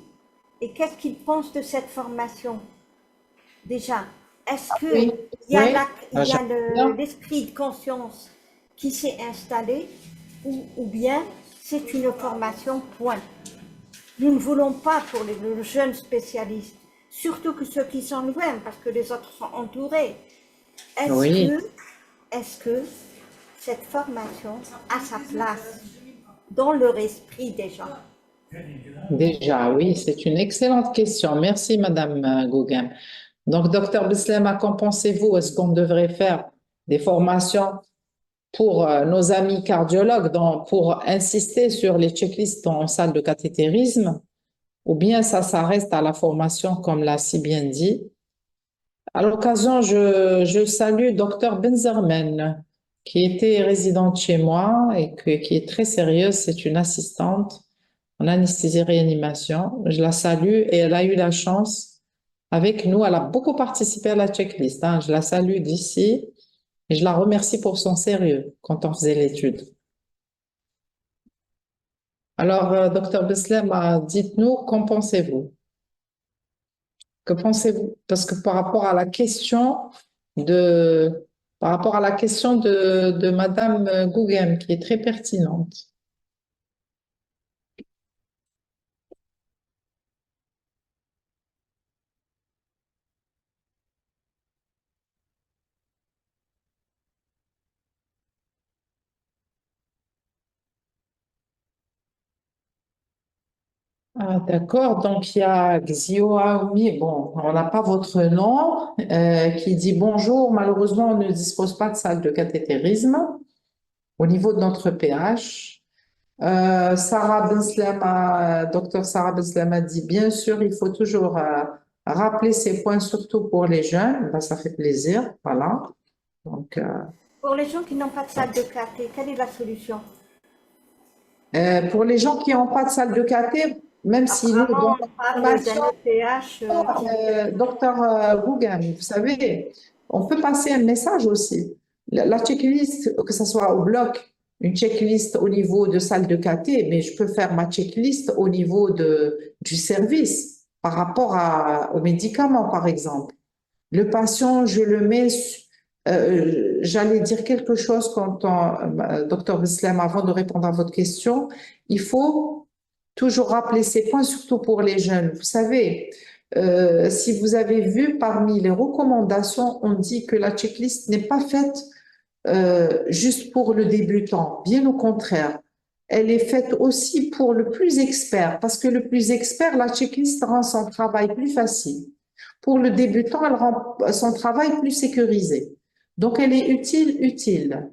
[SPEAKER 1] et qu'est-ce qu'il pense de cette formation? Déjà, est-ce
[SPEAKER 2] Oui,
[SPEAKER 1] que
[SPEAKER 2] oui.
[SPEAKER 1] il y a
[SPEAKER 2] J'aimerais bien.
[SPEAKER 1] l'esprit de conscience qui s'est installé ou bien c'est une formation point? Nous ne voulons pas pour les jeunes spécialistes, surtout que ceux qui sont loin, parce que les autres sont entourés. Est-ce
[SPEAKER 2] Oui.
[SPEAKER 1] que, est-ce que cette formation a sa place dans leur esprit déjà?
[SPEAKER 2] Déjà, oui, c'est une excellente question. Merci, Madame Gauguin. Donc, docteur Bislema, qu'en pensez-vous? Est-ce qu'on devrait faire des formations pour nos amis cardiologues pour insister sur les checklists en salle de cathétérisme? Ou bien ça reste à la formation, comme l'a si bien dit? À l'occasion, je salue docteur Benzermen, qui était résidente chez moi et qui est très sérieuse. C'est une assistante en anesthésie-réanimation. Je la salue et elle a eu la chance avec nous. Elle a beaucoup participé à la checklist, hein. Je la salue d'ici et je la remercie pour son sérieux quand on faisait l'étude. Alors, docteur Beslem, dites-nous, qu'en pensez-vous? Que pensez-vous? Parce que de, par rapport à la question de Madame Guggen, qui est très pertinente. Ah, d'accord, donc il y a Xioaomi, bon, on n'a pas votre nom, qui dit bonjour, malheureusement on ne dispose pas de salle de cathétérisme au niveau de notre PH. Sarah Benslama, docteur Sarah Benslama dit bien sûr, il faut toujours rappeler ces points, surtout pour les jeunes. Ben, ça fait plaisir, voilà. Donc,
[SPEAKER 1] Pour les gens qui n'ont pas de salle de café, quelle est la solution?
[SPEAKER 2] pour les gens qui n'ont pas de salle de cathé, même si nous, dans
[SPEAKER 1] Apparemment,
[SPEAKER 2] la
[SPEAKER 1] on parle
[SPEAKER 2] formation,
[SPEAKER 1] d'un EPH qui...
[SPEAKER 2] docteur Gougan, vous savez, on peut passer un message aussi. La checklist, que ce soit au bloc, une checklist au niveau de salle de cathé, mais je peux faire ma checklist au niveau du service par rapport aux médicaments, par exemple. Le patient, je le mets, j'allais dire quelque chose docteur Islam, avant de répondre à votre question, il faut toujours rappeler ces points, surtout pour les jeunes. Vous savez, si vous avez vu parmi les recommandations, on dit que la checklist n'est pas faite juste pour le débutant, bien au contraire. Elle est faite aussi pour le plus expert, parce que le plus expert, la checklist rend son travail plus facile. Pour le débutant, elle rend son travail plus sécurisé. Donc, elle est utile.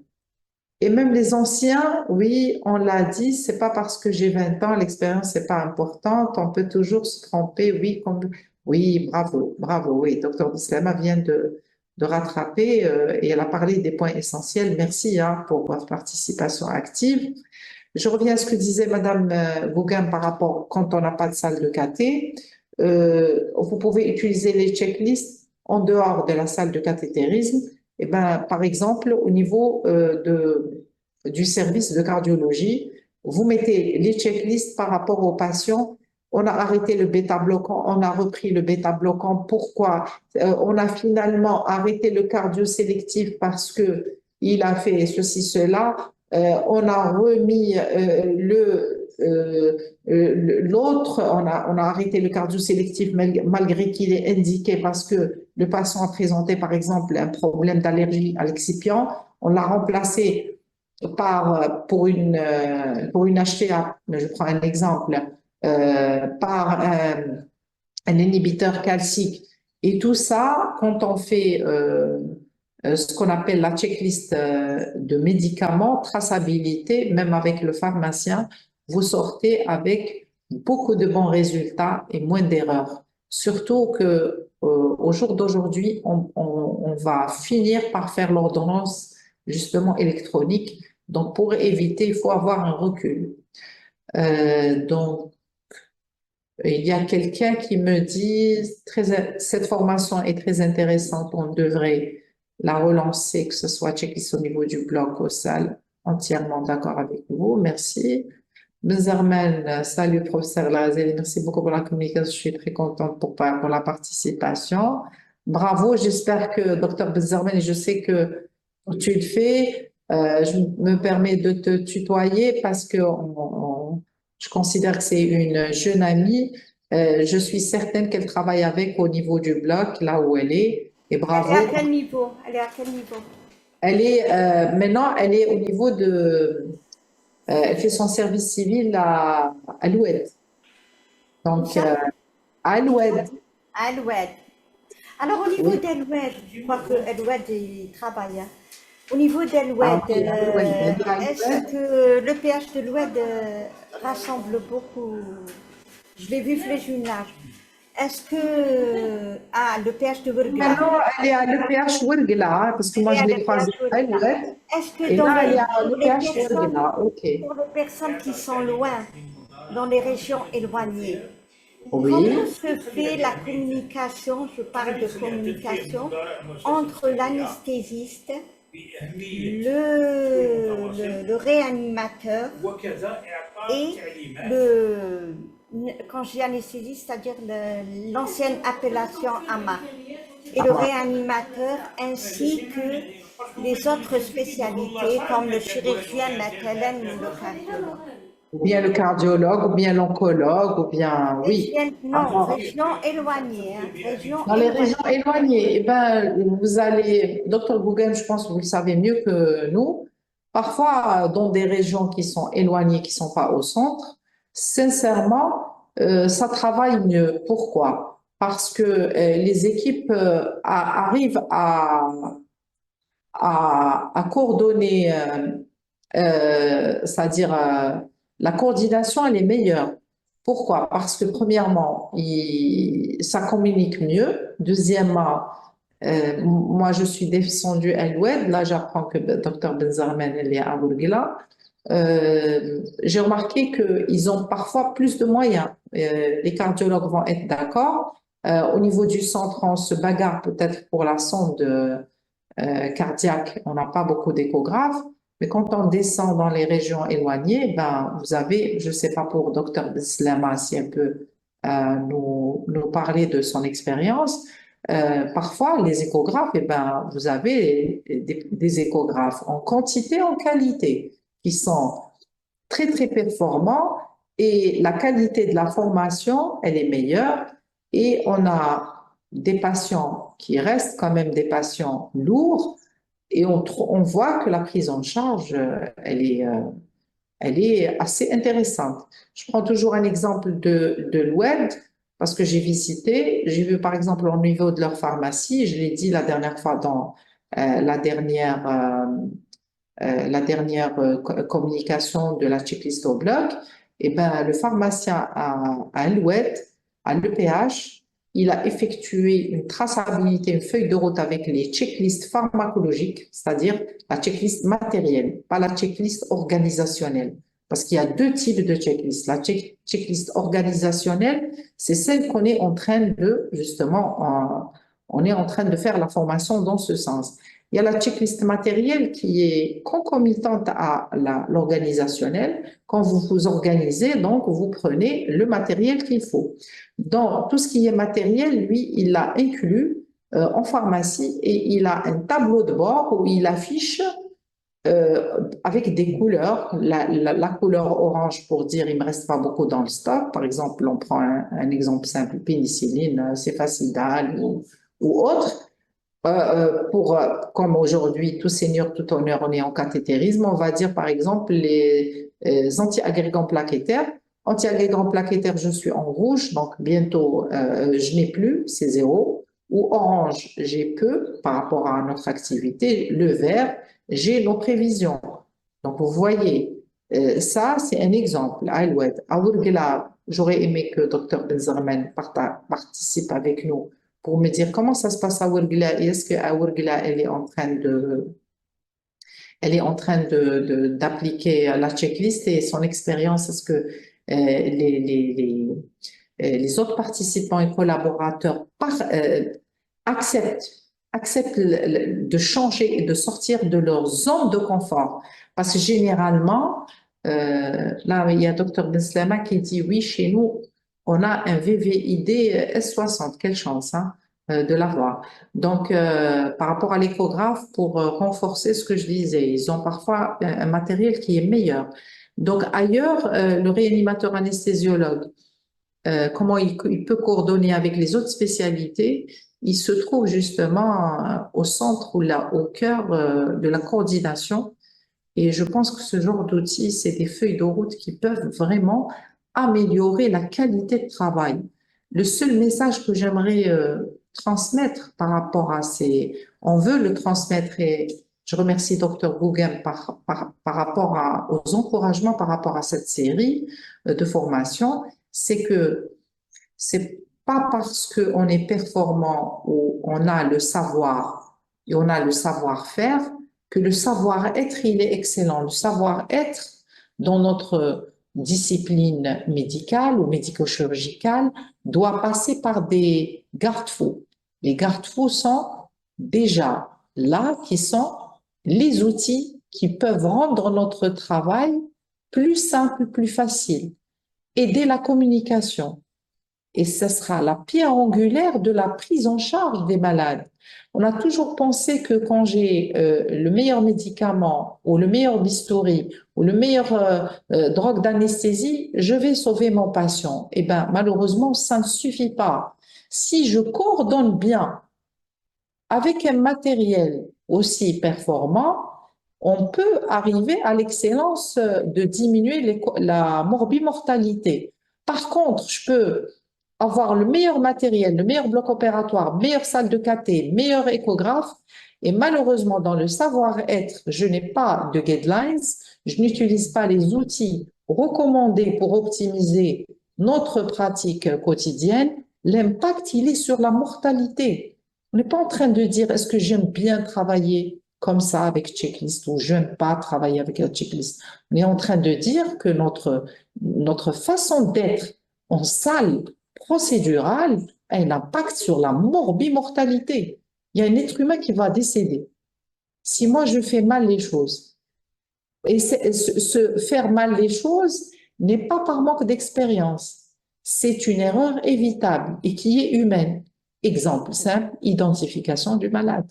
[SPEAKER 2] Et même les anciens, oui, on l'a dit, c'est pas parce que j'ai 20 ans, l'expérience n'est pas importante, on peut toujours se tromper, oui, oui, bravo, bravo, oui, docteur Bislama vient de rattraper et elle a parlé des points essentiels. Merci hein, pour votre participation active. Je reviens à ce que disait Madame Gauguin par rapport quand on n'a pas de salle de caté. Vous pouvez utiliser les checklists en dehors de la salle de cathétérisme. Et ben, par exemple, au niveau du service de cardiologie, vous mettez les checklists par rapport aux patients. On a arrêté le bêta-bloquant, on a repris le bêta-bloquant. Pourquoi? On a finalement arrêté le cardio-sélectif parce que il a fait ceci, cela. On a remis l'autre, on a arrêté le cardio-sélectif malgré qu'il est indiqué parce que le patient a présenté par exemple un problème d'allergie à l'excipient. On l'a remplacé pour une HTA, je prends un exemple, par un inhibiteur calcique. Et tout ça, quand on fait ce qu'on appelle la checklist de médicaments, traçabilité, même avec le pharmacien, vous sortez avec beaucoup de bons résultats et moins d'erreurs. Surtout que au jour d'aujourd'hui, on va finir par faire l'ordonnance justement électronique. Donc, pour éviter, il faut avoir un recul. Donc, il y a quelqu'un qui me dit cette formation est très intéressante, on devrait la relancer, que ce soit checklist au niveau du blog ou salle. Entièrement d'accord avec vous, merci. Benzerman, salut professeur Lazeli, merci beaucoup pour la communication, je suis très contente pour la participation. Bravo, j'espère que docteur Benzerman, et je sais que tu le fais, je me permets de te tutoyer parce que je considère que c'est une jeune amie. Je suis certaine qu'elle travaille avec au niveau du bloc, là où elle est. Et bravo.
[SPEAKER 1] Elle est à quel niveau? Elle est à quel niveau?
[SPEAKER 2] Maintenant, elle est au niveau de. Elle fait son service civil à Aloued. Donc, à Aloued.
[SPEAKER 1] À Aloued. Alors, au niveau
[SPEAKER 2] Oui.
[SPEAKER 1] d'Aloued, je crois que Aloued, il travaille. Hein. Au niveau d'Aloued,
[SPEAKER 2] Ah, oui, Aloued. Elle est à
[SPEAKER 1] est-ce
[SPEAKER 2] Aloued.
[SPEAKER 1] que le PH de l'Oued rassemble beaucoup? Je l'ai vu Fléjunage. Est-ce que. Ah, le PH de Wurgla.
[SPEAKER 2] Maintenant, elle est à l'EPH Ouergla, parce que moi, je l'ai croisée à Aloued.
[SPEAKER 1] Est-ce que
[SPEAKER 2] Et
[SPEAKER 1] dans
[SPEAKER 2] là, elle
[SPEAKER 1] les,
[SPEAKER 2] est à
[SPEAKER 1] pour les
[SPEAKER 2] l'EPH
[SPEAKER 1] personnes,
[SPEAKER 2] Ouergla. OK.
[SPEAKER 1] pour les personnes qui sont loin, dans les régions éloignées,
[SPEAKER 2] Oui.
[SPEAKER 1] comment se fait la communication, je parle de communication, entre l'anesthésiste, le réanimateur et quand je dis anesthésiste, c'est-à-dire l'ancienne appellation AMA, et le réanimateur ainsi que les autres spécialités comme le chirurgien, la TLM ou le cardiologue?
[SPEAKER 2] Ou bien le cardiologue, ou bien l'oncologue, ou bien, oui.
[SPEAKER 1] Non, région éloignée. Hein, région
[SPEAKER 2] Dans les
[SPEAKER 1] éloignée.
[SPEAKER 2] régions éloignées, eh ben, vous allez, docteur Gougen, je pense que vous le savez mieux que nous, parfois dans des régions qui sont éloignées, qui ne sont pas au centre, sincèrement, ça travaille mieux. Pourquoi? Parce que les équipes arrivent à coordonner, c'est-à-dire la coordination, elle est meilleure. Pourquoi? Parce que premièrement, ça communique mieux. Deuxièmement, moi, je suis descendue à l'Oued. Là, j'apprends que le docteur Benzarmen, elle est à Bourguila. J'ai remarqué qu'ils ont parfois plus de moyens. Les cardiologues vont être d'accord. Au niveau du centre, on se bagarre peut-être pour la sonde cardiaque. On n'a pas beaucoup d'échographes. Mais quand on descend dans les régions éloignées, ben, vous avez, je ne sais pas pour docteur Bislama si elle peut nous parler de son expérience, parfois les échographes, eh ben, vous avez des échographes en quantité, en qualité, qui sont très, très performants et la qualité de la formation, elle est meilleure et on a des patients qui restent quand même des patients lourds et on voit que la prise en charge, elle est assez intéressante. Je prends toujours un exemple de l'Oued parce que j'ai visité, j'ai vu par exemple au niveau de leur pharmacie, je l'ai dit la dernière fois dans la dernière la dernière communication de la checklist au blog, eh ben, le pharmacien à Alouette, à l'EPH, il a effectué une traçabilité, une feuille de route avec les checklists pharmacologiques, c'est-à-dire la checklist matérielle, pas la checklist organisationnelle. Parce qu'il y a deux types de checklists. La checklist organisationnelle, c'est celle qu'on est en train de, justement, on est en train de faire la formation dans ce sens. Il y a la checklist matérielle qui est concomitante à l'organisationnelle. Quand vous vous organisez, donc vous prenez le matériel qu'il faut. Dans tout ce qui est matériel, lui, il l'a inclus en pharmacie et il a un tableau de bord où il affiche avec des couleurs, la couleur orange pour dire il me reste pas beaucoup dans le stock. Par exemple, on prend un exemple simple, pénicilline, Cefacidal ou autre. Comme aujourd'hui, tout seigneur, tout honneur, on est en cathétérisme, on va dire par exemple les anti-agrégants plaquettaires. Anti-agrégants plaquettaires, je suis en rouge, donc bientôt je n'ai plus, c'est zéro. Ou orange, j'ai peu par rapport à notre activité. Le vert, j'ai nos prévisions. Donc vous voyez, ça c'est un exemple. Aloued, Aourgla, j'aurais aimé que Dr Benzerman participe avec nous pour me dire comment ça se passe à Ouargla et est-ce qu'à Ouargla, elle est en train d'appliquer la checklist et son expérience, est-ce que les autres participants et collaborateurs acceptent, acceptent de changer et de sortir de leur zone de confort. Parce que généralement, là, il y a Dr Benslama qui dit, oui, chez nous, on a un VVID S60, quelle chance de l'avoir. Donc, par rapport à l'échographe, pour renforcer ce que je disais, ils ont parfois un matériel qui est meilleur. Donc, ailleurs, le réanimateur anestésiologue, comment il peut coordonner avec les autres spécialités, il se trouve justement au centre ou là, au cœur de la coordination. Et je pense que ce genre d'outils, c'est des feuilles de route qui peuvent vraiment améliorer la qualité de travail. Le seul message que j'aimerais transmettre par rapport à on veut le transmettre et je remercie Dr Gougen par rapport aux encouragements par rapport à cette série de formations, c'est que c'est pas parce qu'on est performant ou on a le savoir et on a le savoir-faire que le savoir-être, il est excellent. Le savoir-être dans notre discipline médicale ou médico-chirurgicale doit passer par des garde-fous. Les garde-fous sont déjà là, qui sont les outils qui peuvent rendre notre travail plus simple, plus facile, aider la communication. Et ce sera la pierre angulaire de la prise en charge des malades. On a toujours pensé que quand j'ai le meilleur médicament ou le meilleur bistouri ou le meilleur drogue d'anesthésie, je vais sauver mon patient. Eh bien, malheureusement, ça ne suffit pas. Si je coordonne bien avec un matériel aussi performant, on peut arriver à l'excellence de diminuer la morbimortalité. Par contre, je peux avoir le meilleur matériel, le meilleur bloc opératoire, meilleure salle de cathé, meilleur échographe. Et malheureusement, dans le savoir-être, je n'ai pas de guidelines, je n'utilise pas les outils recommandés pour optimiser notre pratique quotidienne. L'impact, il est sur la mortalité. On n'est pas en train de dire est-ce que j'aime bien travailler comme ça avec checklist ou j'aime pas travailler avec la checklist. On est en train de dire que notre façon d'être en salle procédurale a un impact sur la morbimortalité. Il y a un être humain qui va décéder. Si moi je fais mal les choses, et faire mal les choses n'est pas par manque d'expérience, c'est une erreur évitable et qui est humaine. Exemple simple, identification du malade.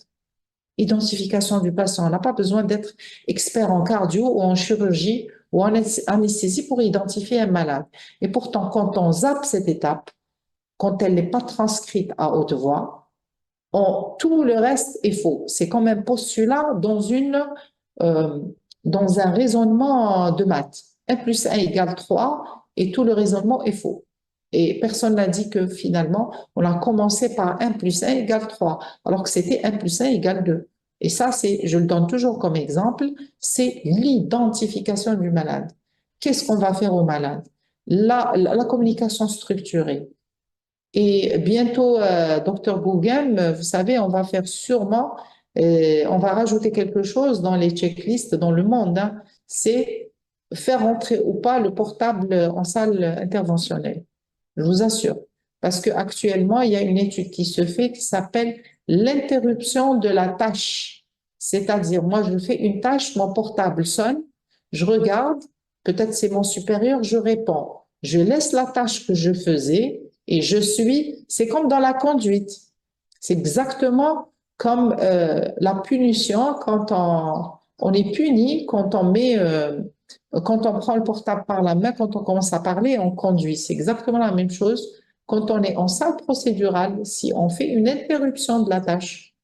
[SPEAKER 2] Identification du patient. On n'a pas besoin d'être expert en cardio ou en chirurgie ou en anesthésie pour identifier un malade. Et pourtant, quand on zappe cette étape, quand elle n'est pas transcrite à haute voix, tout le reste est faux. C'est comme un postulat dans un raisonnement de maths. 1 plus 1 égale 3 et tout le raisonnement est faux. Et personne n'a dit que finalement, on a commencé par 1 plus 1 égale 3, alors que c'était 1 plus 1 égale 2. Et ça, je le donne toujours comme exemple, c'est l'identification du malade. Qu'est-ce qu'on va faire au malade? La communication structurée. Et bientôt, docteur Boughem, vous savez, on va faire sûrement, on va rajouter quelque chose dans les checklists dans le monde, hein. C'est faire entrer ou pas le portable en salle interventionnelle. Je vous assure. Parce qu'actuellement, il y a une étude qui se fait qui s'appelle l'interruption de la tâche. C'est-à-dire, moi, je fais une tâche, mon portable sonne, je regarde, peut-être c'est mon supérieur, je réponds. Je laisse la tâche que je faisais et c'est comme dans la conduite. C'est exactement comme la punition quand on est puni, quand on prend le portable par la main, quand on commence à parler, on conduit. C'est exactement la même chose quand on est en salle procédurale. Si on fait une interruption de la tâche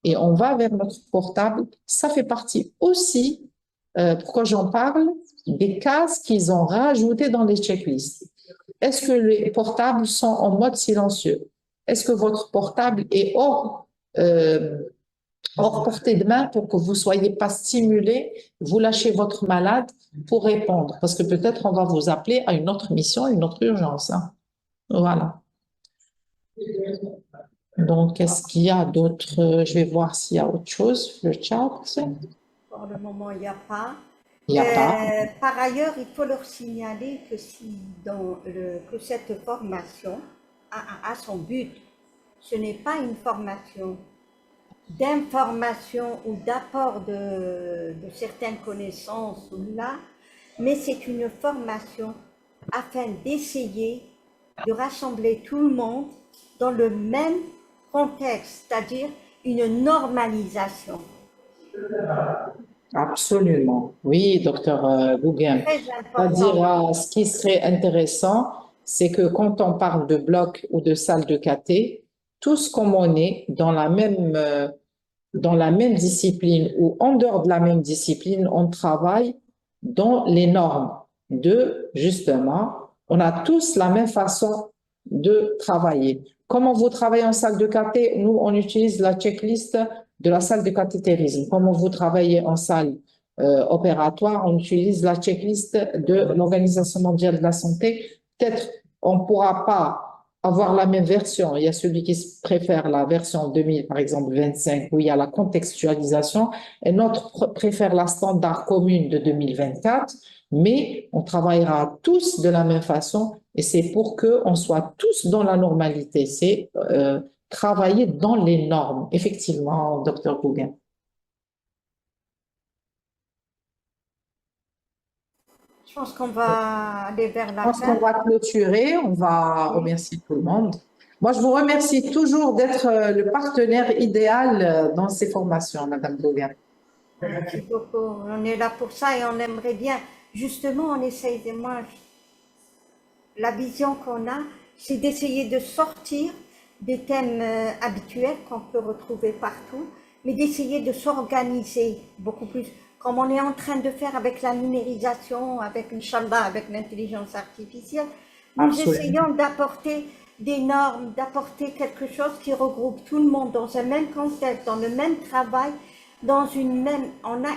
[SPEAKER 2] et on va vers notre portable, ça fait partie aussi, pourquoi j'en parle, des cases qu'ils ont rajoutées dans les checklists. Est-ce que les portables sont en mode silencieux? Est-ce que votre portable est hors portée de main pour que vous ne soyez pas stimulé? Vous lâchez votre malade pour répondre, parce que peut-être on va vous appeler à une autre mission, une autre urgence, hein. Voilà. Donc, est-ce qu'il y a d'autres? Je vais voir s'il y a autre chose, le chat.
[SPEAKER 1] Pour le moment, il n'y a pas.
[SPEAKER 2] Il n'y a pas.
[SPEAKER 1] Par ailleurs, il faut leur signaler que que cette formation a son but. Ce n'est pas une formation d'information ou d'apport de certaines connaissances ou là, mais c'est une formation afin d'essayer de rassembler tout le monde dans le même contexte, c'est-à-dire une normalisation.
[SPEAKER 2] Absolument. Oui, docteur Boughem.
[SPEAKER 1] Très
[SPEAKER 2] C'est-à-dire,
[SPEAKER 1] important.
[SPEAKER 2] ce qui serait intéressant, c'est que quand on parle de bloc ou de salle de caté, tous comme on est dans la même discipline ou en dehors de la même discipline, on travaille dans les normes justement, on a tous la même façon de travailler. Comment vous travaillez en salle de caté? Nous, on utilise la checklist de la salle de cathétérisme. Comment vous travaillez en salle opératoire? On utilise la checklist de l'Organisation mondiale de la santé. Peut-être on ne pourra pas avoir la même version. Il y a celui qui préfère la version 2000, par exemple 25, où il y a la contextualisation, et notre préfère la standard commune de 2024, mais on travaillera tous de la même façon, et c'est pour qu'on soit tous dans la normalité. C'est travailler dans les normes, effectivement, docteur Gouguin.
[SPEAKER 1] Je pense qu'on va aller vers la
[SPEAKER 2] Je pense
[SPEAKER 1] fin.
[SPEAKER 2] qu'on va clôturer, on va remercier tout le monde. Moi, je vous remercie toujours d'être le partenaire idéal dans ces formations, Madame Gouguin.
[SPEAKER 1] Merci beaucoup. On est là pour ça et on aimerait bien. Justement, on essaye de moi. La vision qu'on a, c'est d'essayer de sortir des thèmes habituels qu'on peut retrouver partout, mais d'essayer de s'organiser beaucoup plus, comme on est en train de faire avec la numérisation, avec Inch'Allah, avec l'intelligence artificielle. Nous
[SPEAKER 2] Absolument.
[SPEAKER 1] essayons d'apporter des normes, d'apporter quelque chose qui regroupe tout le monde dans un même contexte, dans le même travail, on a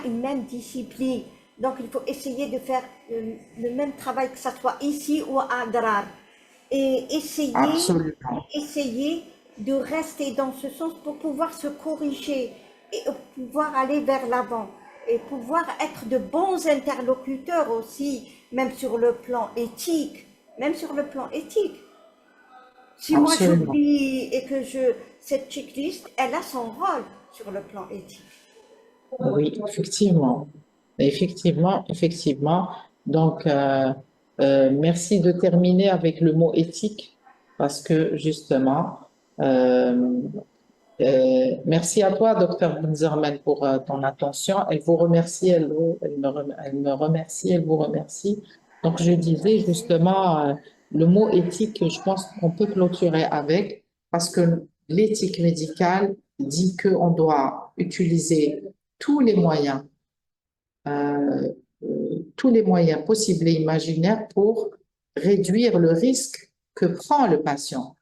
[SPEAKER 1] une même discipline. Donc il faut essayer de faire le même travail, que ce soit ici ou à Agrar. Et essayer de rester dans ce sens pour pouvoir se corriger et pouvoir aller vers l'avant. Et pouvoir être de bons interlocuteurs aussi, même sur le plan éthique. Même sur le plan éthique. Si moi j'oublie et que cette checklist, elle a son rôle sur le plan éthique.
[SPEAKER 2] Oui, effectivement. Effectivement. Donc, merci de terminer avec le mot éthique parce que justement, merci à toi, docteur Bunzerman, pour ton attention. Elle vous remercie, elle me remercie, elle vous remercie. Donc, je disais justement, le mot éthique, je pense qu'on peut clôturer avec parce que l'éthique médicale dit qu'on doit utiliser tous les moyens, euh, tous les moyens possibles et imaginaires pour réduire le risque que prend le patient.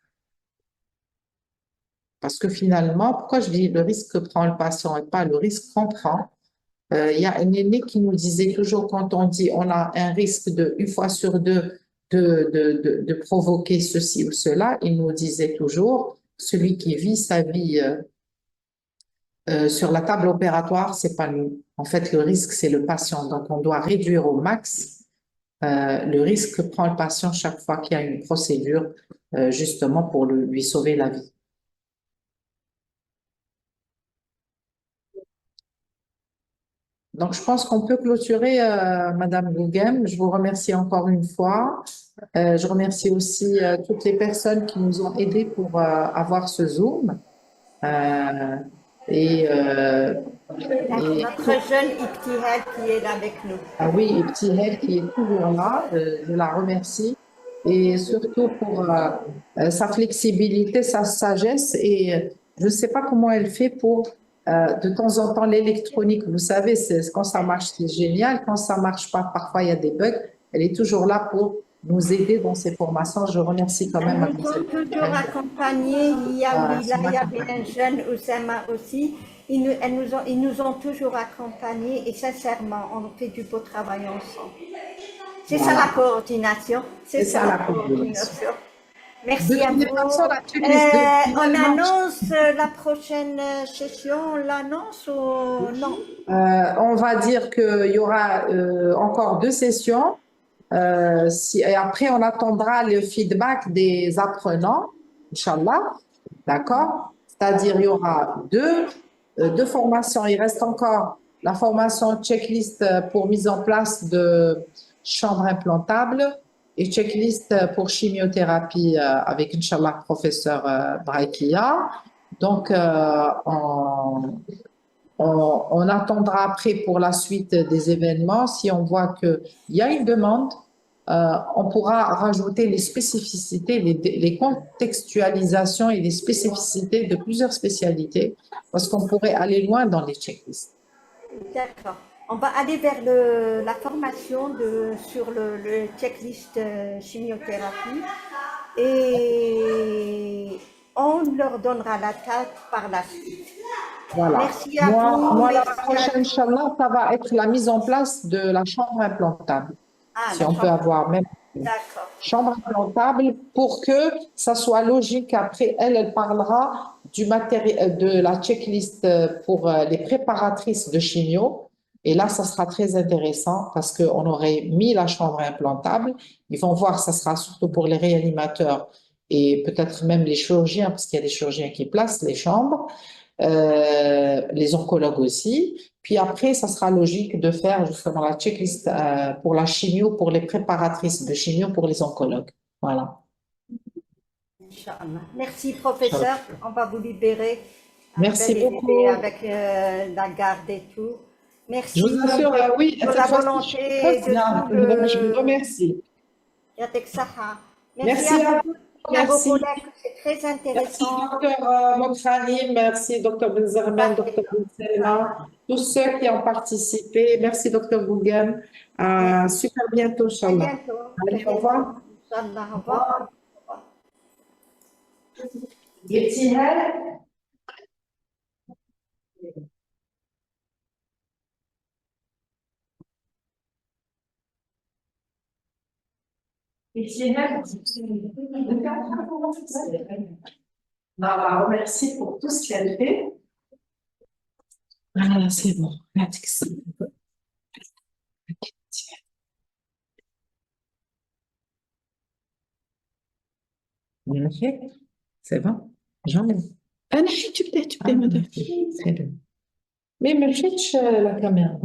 [SPEAKER 2] Parce que finalement, pourquoi je dis le risque que prend le patient et pas le risque qu'on prend? Il y a un aîné qui nous disait toujours quand on dit on a un risque de une fois sur deux de provoquer ceci ou cela, il nous disait toujours celui qui vit sa vie sur la table opératoire, c'est pas nous. En fait, le risque, c'est le patient. Donc, on doit réduire au max le risque que prend le patient chaque fois qu'il y a une procédure, justement pour lui sauver la vie. Donc, je pense qu'on peut clôturer, Madame Gougem. Je vous remercie encore une fois. Je remercie aussi toutes les personnes qui nous ont aidés pour avoir ce Zoom. Euh, et, euh,
[SPEAKER 1] Notre jeune Ibtihal qui est là avec nous.
[SPEAKER 2] Ah oui, Ibtihal qui est toujours là, je la remercie. Et surtout pour sa flexibilité, sa sagesse. Et je ne sais pas comment elle fait pour, de temps en temps, l'électronique. Vous savez, quand ça marche, c'est génial. Quand ça ne marche pas, parfois, il y a des bugs. Elle est toujours là pour nous aider dans ces formations. Je remercie quand même.
[SPEAKER 1] Nous sommes toujours accompagnés. Il y a un jeune Oussama aussi. Ils nous ont toujours accompagnés et sincèrement, on fait du beau travail ensemble. C'est ça la coordination. C'est ça la coordination. Merci à vous. On annonce la prochaine session, on l'annonce ou non?
[SPEAKER 2] On va dire qu'il y aura encore 2 sessions. Et après, on attendra le feedback des apprenants, Inch'Allah. D'accord? C'est-à-dire, il y aura deux formations. Il reste encore la formation checklist pour mise en place de chambre implantable et checklist pour chimiothérapie avec, Inch'Allah, professeur Braikia. Donc, on attendra après pour la suite des événements. Si on voit qu'il y a une demande, on pourra rajouter les spécificités, les contextualisations et les spécificités de plusieurs spécialités parce qu'on pourrait aller loin dans les checklists.
[SPEAKER 1] D'accord. On va aller vers la formation sur le checklist chimiothérapie et on leur donnera la tâche par la suite.
[SPEAKER 2] Voilà.
[SPEAKER 1] Merci à vous.
[SPEAKER 2] Moi, la prochaine, Inch'Allah, ça va être la mise en place de la chambre implantable. Si on peut avoir même une chambre implantable pour que ça soit logique. Après, elle parlera du matériel, de la checklist pour les préparatrices de chimio. Et là, ça sera très intéressant parce qu'on aurait mis la chambre implantable. Ils vont voir, ça sera surtout pour les réanimateurs et peut-être même les chirurgiens, parce qu'il y a des chirurgiens qui placent les chambres, les oncologues aussi. Puis après, ça sera logique de faire justement la checklist pour la chimio, pour les préparatrices de chimio, pour les oncologues. Voilà.
[SPEAKER 1] Inch'Allah. Merci, professeur. On va vous libérer.
[SPEAKER 2] Merci beaucoup.
[SPEAKER 1] Avec la garde et tout. Merci.
[SPEAKER 2] Je vous assure, oui,
[SPEAKER 1] pour la volonté
[SPEAKER 2] je vous remercie.
[SPEAKER 1] Merci à vous.
[SPEAKER 2] Merci.
[SPEAKER 1] C'est très intéressant.
[SPEAKER 2] Merci, docteur Mokrani, merci, docteur Benzerman, docteur Benselma, tous ceux qui ont participé. Merci, docteur Gougem. Super bientôt, Inch'Allah. Allez, au revoir.
[SPEAKER 1] Inch'Allah, au revoir.
[SPEAKER 2] On la remercie pour tout ce qu'elle fait. Voilà, c'est bon. C'est bon. J'en ai. أنا حتبدأ مدام. Mais ما مشيتش la caméra.